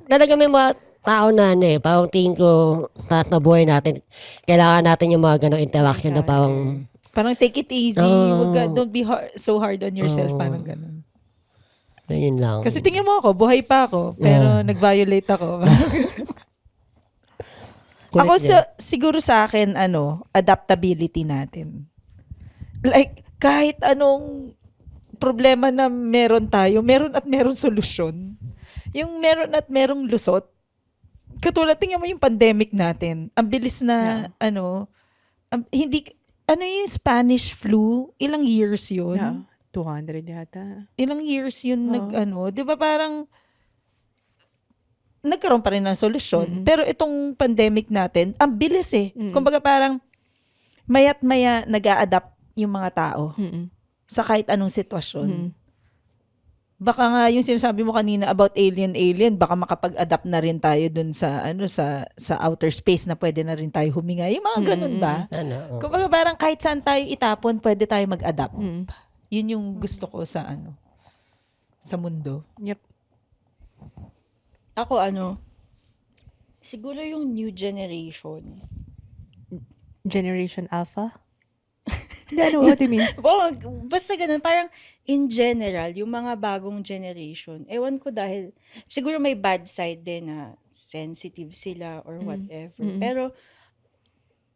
Talaga may mga tao na parang tingin ko sa buhay natin, kailangan natin yung mga ganong interaction na parang, Parang take it easy. Oo. Don't be so hard on yourself. Parang ganun. yun lang. Kasi tingnan mo ako, buhay pa ako. Pero nag-violate ako. Kulit Ako niya. siguro sa akin, adaptability natin. Like, kahit anong problema na meron tayo, meron at meron solusyon. Yung meron at merong lusot. Katulad, tingnan mo yung pandemic natin. Ang bilis na, yung Spanish flu, ilang years yun? Yeah. 200 yata. Ilang years yun di ba parang nagkaroon pa rin ng solusyon. Pero itong pandemic natin, ang bilis eh. Kumbaga parang maya't maya nag-a-adapt yung mga tao sa kahit anong sitwasyon. Baka nga yung sinasabi mo kanina about alien, baka makapag-adapt na rin tayo dun sa sa outer space na pwede na rin tayo huminga. Yung mga ganun ba? Ano, Kumbaga parang kahit saan tayo itapon, pwede tayo mag-adapt. Yun yung gusto ko sa sa mundo. Yep. Ako siguro yung new generation. Generation Alpha? Hindi, what do you mean? Basta ganun, parang in general, yung mga bagong generation, ewan ko dahil, siguro may bad side din na sensitive sila or whatever. Pero,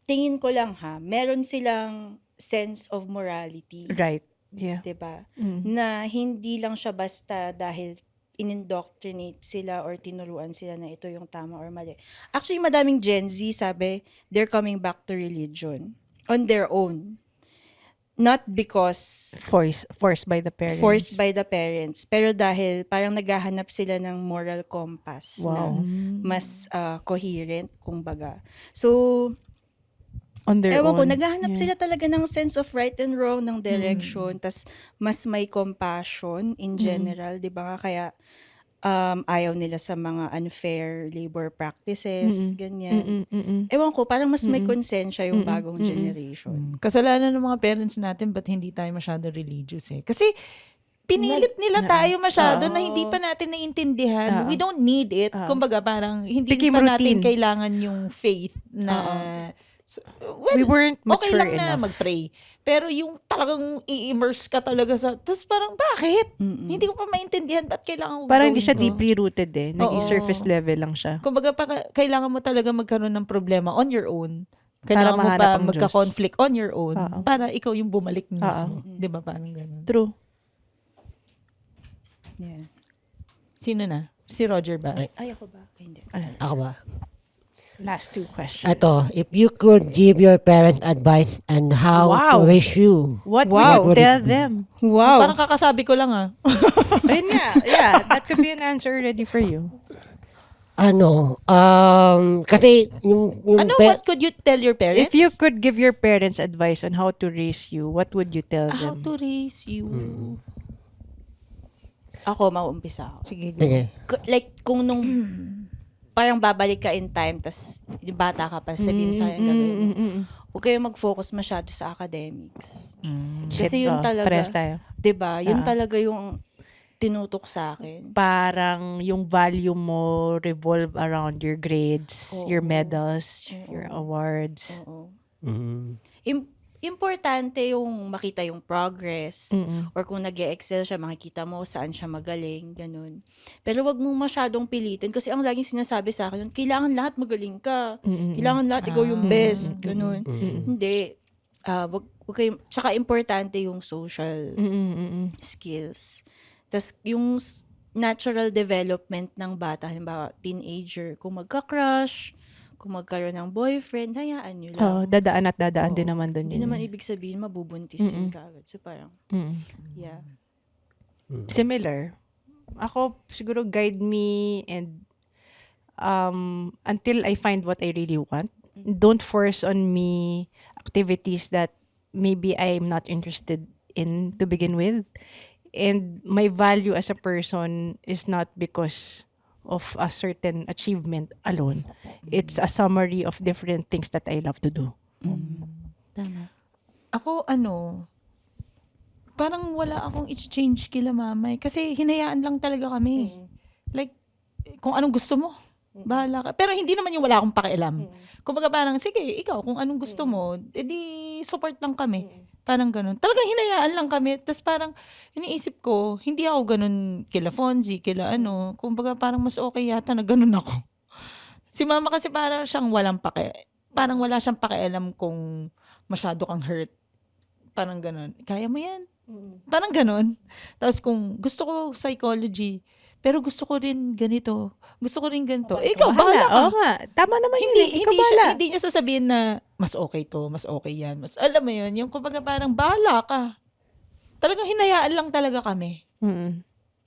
tingin ko lang meron silang sense of morality. Right. Yeah. Diba? Na hindi lang siya basta dahil in-indoctrinate sila or tinuruan sila na ito yung tama or mali. Actually, madaming Gen Z, sabi, they're coming back to religion on their own. Not because Forced by the parents. forced by the parents, pero dahil parang naghahanap sila ng moral compass na Wow. mas coherent, kumbaga. So, On their ewan ko, own. naghahanap Yeah. sila talaga ng sense of right and wrong, ng direction, tas mas may compassion in general, di ba nga? Kaya ayaw nila sa mga unfair labor practices, ganyan. Ewan ko, parang mas may konsensya yung bagong generation. Kasalanan ng mga parents natin, ba't hindi tayo masyado religious eh? Kasi pinilit nila tayo masyado na hindi pa natin naiintindihan. We don't need it. Kumbaga parang hindi Became pa natin routine. kailangan yung faith na... So, well, We weren't okay mature lang na enough. mag-pray. Pero yung talagang i-immerse ka talaga sa... Tapos parang, bakit? Hindi ko pa maintindihan ba't kailangan ko Parang hindi gawin siya to? deeply rooted eh. Naging Oo. surface level lang siya. Kumbaga, kailangan mo talaga magkaroon ng problema on your own. Kailangan mo mahanap pa ang magka-conflict on your own Oo. para ikaw yung bumalik mismo. Di ba? Parang ganun. True. Yeah. Sino na? Si Roger ba? Ay, ako ba? Ay, hindi. Ako ba? Last two questions. Ito, if you could give your parents advice on how to Wow. raise you, What Wow. would you tell them? Wow! Parang kakasabi ko lang Ayun nga. Yeah, that could be an answer already for you. kasi yung Ano, what could you tell your parents? If you could give your parents advice on how to raise you, what would you tell How them? to raise you. Ako, mauumpisa ako. Sige. Sige. Like, kung nung parang babalik ka in time, tas yung bata ka pa, sabihin mo sa akin gagawin mo. Huwag kayo mag-focus masyado sa academics. Kasi yun talaga, Parehas tayo. 'di ba? Yun talaga yung tinutok sa akin. Parang yung value mo revolve around your grades, your medals, your awards. Oo. Mhm. Importante yung makita yung progress or kung nag-excel siya, makikita mo saan siya magaling, ganun. Pero wag mong masyadong pilitin kasi ang laging sinasabi sa akin, kailangan lahat magaling ka. Kailangan lahat ikaw yung best, ganun. Hindi. Wag kayo, tsaka importante yung social skills. Tas yung natural development ng bata, halimbawa teenager, kung magka-crush, kung magkaroon ng boyfriend, hayaan nyo lang. Dadaan at dadaan din naman doon. Hindi naman ibig sabihin mabubuntisin ka agad. So parang, yeah. Similar. Ako, siguro guide me and until I find what I really want. Don't force on me activities that maybe I'm not interested in to begin with. And my value as a person is not because of a certain achievement alone. It's a summary of different things that I love to do. Tama. Ako, parang wala akong i-change kila mamay. Kasi hinayaan lang talaga kami. Like, kung anong gusto mo, bahala ka. Pero hindi naman yung wala akong pakialam. Kumbaga parang, sige, ikaw, kung anong gusto mo, edi support lang kami. Parang ganun. Talagang hinayaan lang kami. Tapos parang, iniisip ko, hindi ako ganun kila Fonzie, kila Kumbaga parang mas okay yata na ganun ako. Si mama kasi parang siyang parang wala siyang pakialam kung masyado kang hurt. Parang ganun. Kaya mo yan. Parang ganun. Tapos kung gusto ko psychology, pero gusto ko rin ganito. Gusto ko rin ganito. Ikaw, bahala ka. Oo nga. Tama naman yun. Hindi niya sasabihin na mas okay to, mas okay yan. Alam mo yun, yung kumbaga parang bahala ka. Talagang hinayaan lang talaga kami.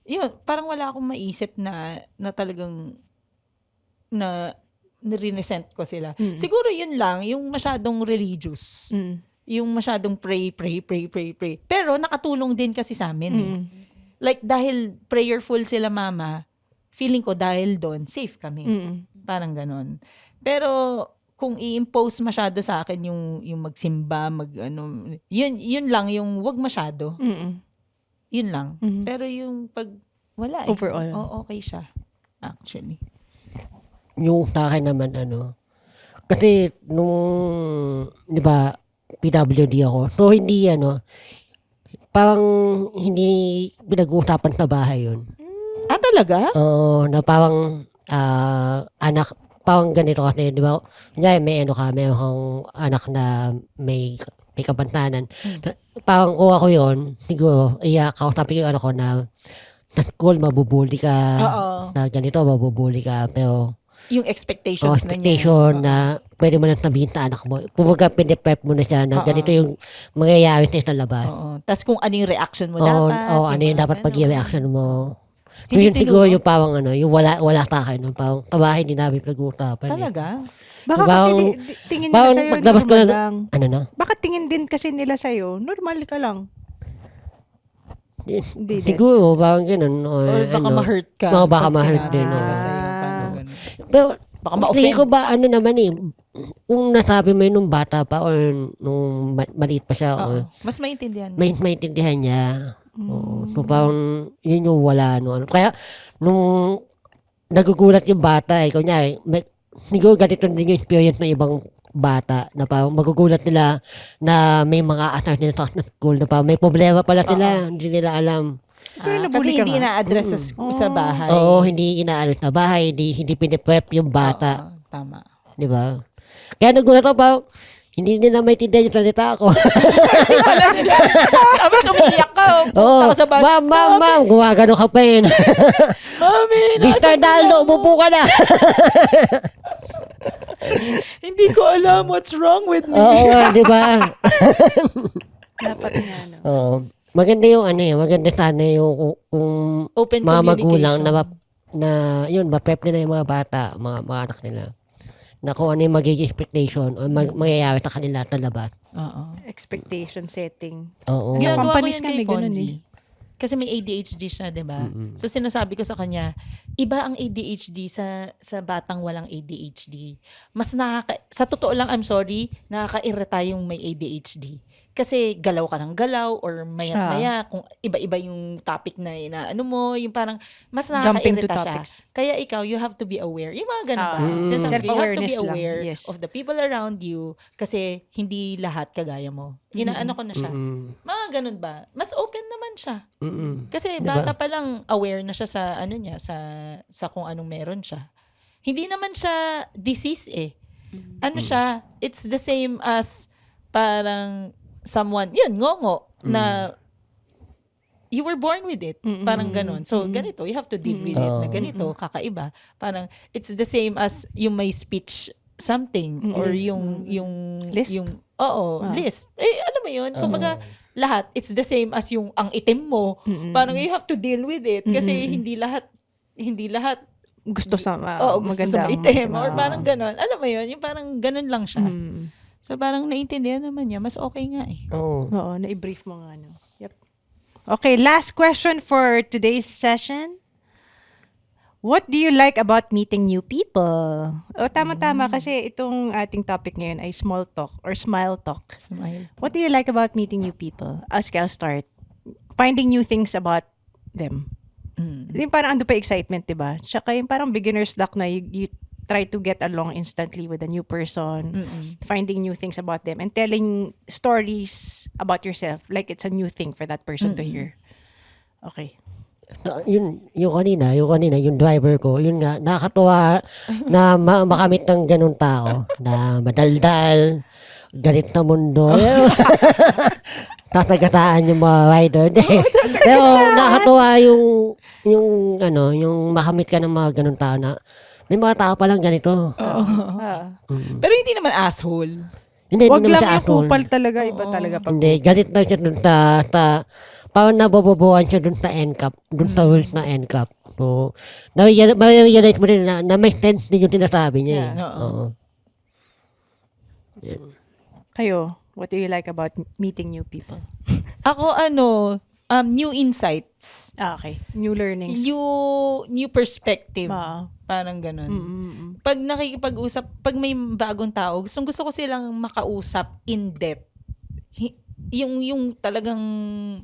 Yun, parang wala akong maisip na talagang na nire-resent ko sila. Siguro yun lang, yung masyadong religious. Yung masyadong pray. Pero nakatulong din kasi sa amin. Like, dahil prayerful sila mama, feeling ko dahil doon, safe kami. Parang ganon. Pero, kung i-impose masyado sa akin yung magsimba, yun lang, yung wag masyado. Yun lang. Pero yung pag, wala eh. Overall. Okay siya. Actually. Yung sa akin naman, kasi nung, di ba, PWD ako. So, hindi, parang hindi pinag-uusapan sa bahay yun. Talaga? Oo, na parang, anak, parang ganito kasi, di ba, ngayon may kang anak na may kapantanan. Parang kung ako yun, siguro, kausapin yung anak ko na school, mabubuli ka, na ganito, mabubuli ka, pero, Yung expectations na niya. expectation na pwede mo na sabihin sa anak mo. Kumbaga, piniprep mo na siya na ganito yung mangyayari sa labas. Tapos kung ano yung reaction mo Oo, dapat. ano yung dapat pag-reaction mo. Hindi Yun siguro tinuro? yung parang yung wala sa akin. Parang tabahin din namin pinag-uusapan. Talaga? Baka Parang- kasi tingin nila Parang sa'yo paglabas ko normal na, lang. ano na? Baka tingin din kasi nila sa'yo, normal ka lang. Hindi din. Siguro, parang ganun. Or baka ma-hurt ka. Oo, baka pag ma-hurt sinabi din. nila oo. sa'yo, parang ganun. Pero, Baka ma-offend. tingin ko ba, naman kung nasabi mo yun nung bata pa or nung maliit pa siya, or Mas maintindihan mo. maintindihan niya. Oo. So, parang, yun yung wala. Kaya, nung nagugulat yung bata, kunyari, siguro ganito din yung experience ng ibang bata na parang magugulat nila na may mga attack nila sa school na parang may problema pala sila, hindi nila alam. Pero nabully Kasi ka hindi nga. na-address sa bahay. Oo, hindi inaalis na bahay, hindi piniprep yung bata. Oo, tama. Di ba? Kaya nagulat ako parang, hindi nila maintindihan yung salita ko. Tapos umiiyak ka. Oo, Punta ka sa bahay. ma'am, gumagano ka pa yun. Mami, Mr. Daldo, umupo ka na. hindi ko alam what's wrong with me. Oo, di ba? Dapat nga, no? Oo. Maganda yung maganda sana yung kung Open mga magulang communication. na yun, ma-prep nila yung mga bata, mga anak nila. Na kung ano yung magiging expectation o mangyayari sa kanila sa labas. Oo. Expectation setting. Oo. Yeah. Ginagawa ko companies yun nga kay may ganun Fonzie. Kasi may ADHD siya, di ba? So sinasabi ko sa kanya, iba ang ADHD sa batang walang ADHD. Sa totoo lang, I'm sorry, nakaka-irita yung may ADHD. Kasi galaw ka ng galaw or maya kung iba-iba yung topic na inaano mo, yung parang mas Jumping to nakaka-irita siya. topics. Kaya ikaw, you have to be aware. Yung mga ganun ba? Sinasabi ko, you have to Self-awareness be lang, aware yes. of the people around you kasi hindi lahat kagaya mo. Inaano ko na siya. Mga ganun ba? Mas open naman siya. Kasi Diba? bata pa lang aware na siya sa ano niya, sa kung anong meron siya. Hindi naman siya disease eh. Ano siya, it's the same as parang someone, yun, ngongo, na you were born with it. Parang ganun. So, ganito, you have to deal with it na ganito, kakaiba. Parang, it's the same as yung may speech something or yung Lisp? list. Eh, alam mo yun? Kumbaga, lahat, it's the same as yung ang itim mo. Parang you have to deal with it kasi hindi lahat Gusto sa gusto sa maganda. maitim or parang ganon. Alam mo yun? Yung parang ganon lang siya. So parang naiintindihan naman niya. Mas okay nga eh. Oo. Oo, na-brief mo nga. No? Yep. Okay, last question for today's session. What do you like about meeting new people? Tama-tama kasi itong ating topic ngayon ay small talk or smile talk. Smile. What do you like about meeting new people? I'll start. Finding new things about them. Yung parang ando pa excitement, diba? Tsaka yung parang beginner's luck na you try to get along instantly with a new person, finding new things about them, and telling stories about yourself like it's a new thing for that person to hear. Okay. Yung kanina, yung driver ko, yun nga, nakakatuwa na makamit ng ganun tao na madaldal, galit na mundo. Tatagataan yung mga rider. Pero nakakatuwa yung makamit ka ng mga ganun tao na may mga tao palang ganito. Pero hindi naman asshole. Hindi Wag naman lang siya yung asshole. kupal talaga, iba talaga pag Hindi, galit na siya dun sa parang nabobobohan siya dun sa NCAP, dun sa rules na NCAP. So, na-realize mo rin na may sense din yung sinasabi niya. Yeah. Oo. Kayo, what do you like about meeting new people? Ako new insights. Okay. New learnings. New perspective. Ah. Parang ganun. Pag nakikipag-usap, pag may bagong tao, gusto ko silang makausap in depth. Yung talagang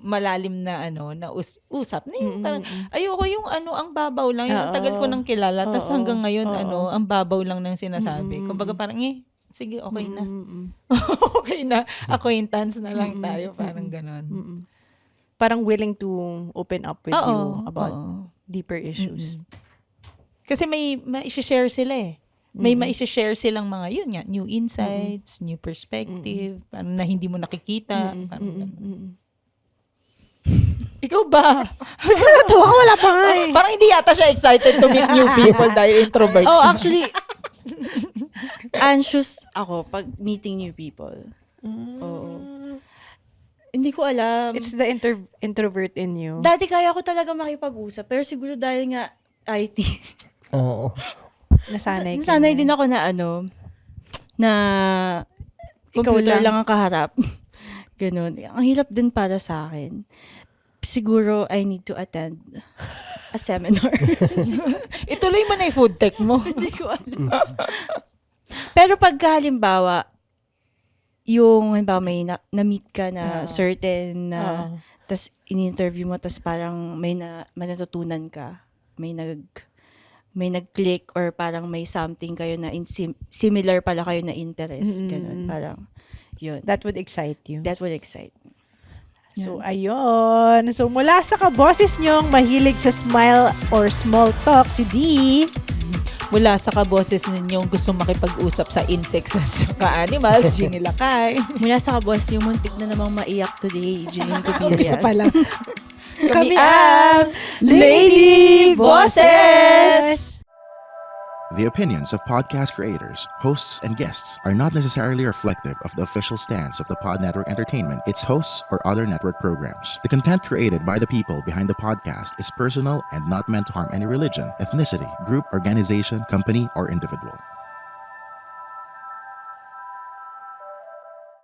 malalim na na usap. Parang ayoko yung ang babaw lang. Yung tagal ko nang kilala. Tas hanggang ngayon, ang babaw lang ng sinasabi. Kumbaga parang, sige, okay na. Okay na. Acquaintance na lang tayo. Parang ganon. Parang willing to open up with you about deeper issues. Kasi may ma-share sila eh. May ma-share silang mga yun nga, new insights, new perspective, parang na hindi mo nakikita. Parang ganun. Ikaw ba? Natuwa ka, wala pa nga eh. Parang hindi yata siya excited to meet new people dahil introvert Oh, siya. actually, anxious ako pag meeting new people. Oo. Hindi ko alam. It's the introvert in you. Dati kaya ko talaga makipag-usap, pero siguro dahil nga IT. Oo. Nasanay ka Nasanay na. din ako na computer lang ang kaharap. Ganun. Ang hirap din para sa akin. Siguro I need to attend a seminar. Ituloy mo na yung food tech mo. Hindi ko alam. Pero pagka halimbawa, halimbawa may na-meet ka na certain na, tas in-interview mo, tas parang may natutunan ka, may nag-click or parang may something kayo na similar pala kayo na interest. Ganun. Parang, yun. That would excite you. That would excite me. So, ayun. So, mula sa kaboses nyong mahilig sa smile or small talk, si Dee. Mula sa kaboses ninyong gusto makipag-usap sa insects at animals, Ginny Lakay. Mula sa kabos, yung muntik na namang maiyak today, Jeline Cubirias. Umpisa pa lang. Kami ang Lady Bosses! The opinions of podcast creators, hosts, and guests are not necessarily reflective of the official stance of the Pod Network Entertainment, its hosts, or other network programs. The content created by the people behind the podcast is personal and not meant to harm any religion, ethnicity, group, organization, company, or individual.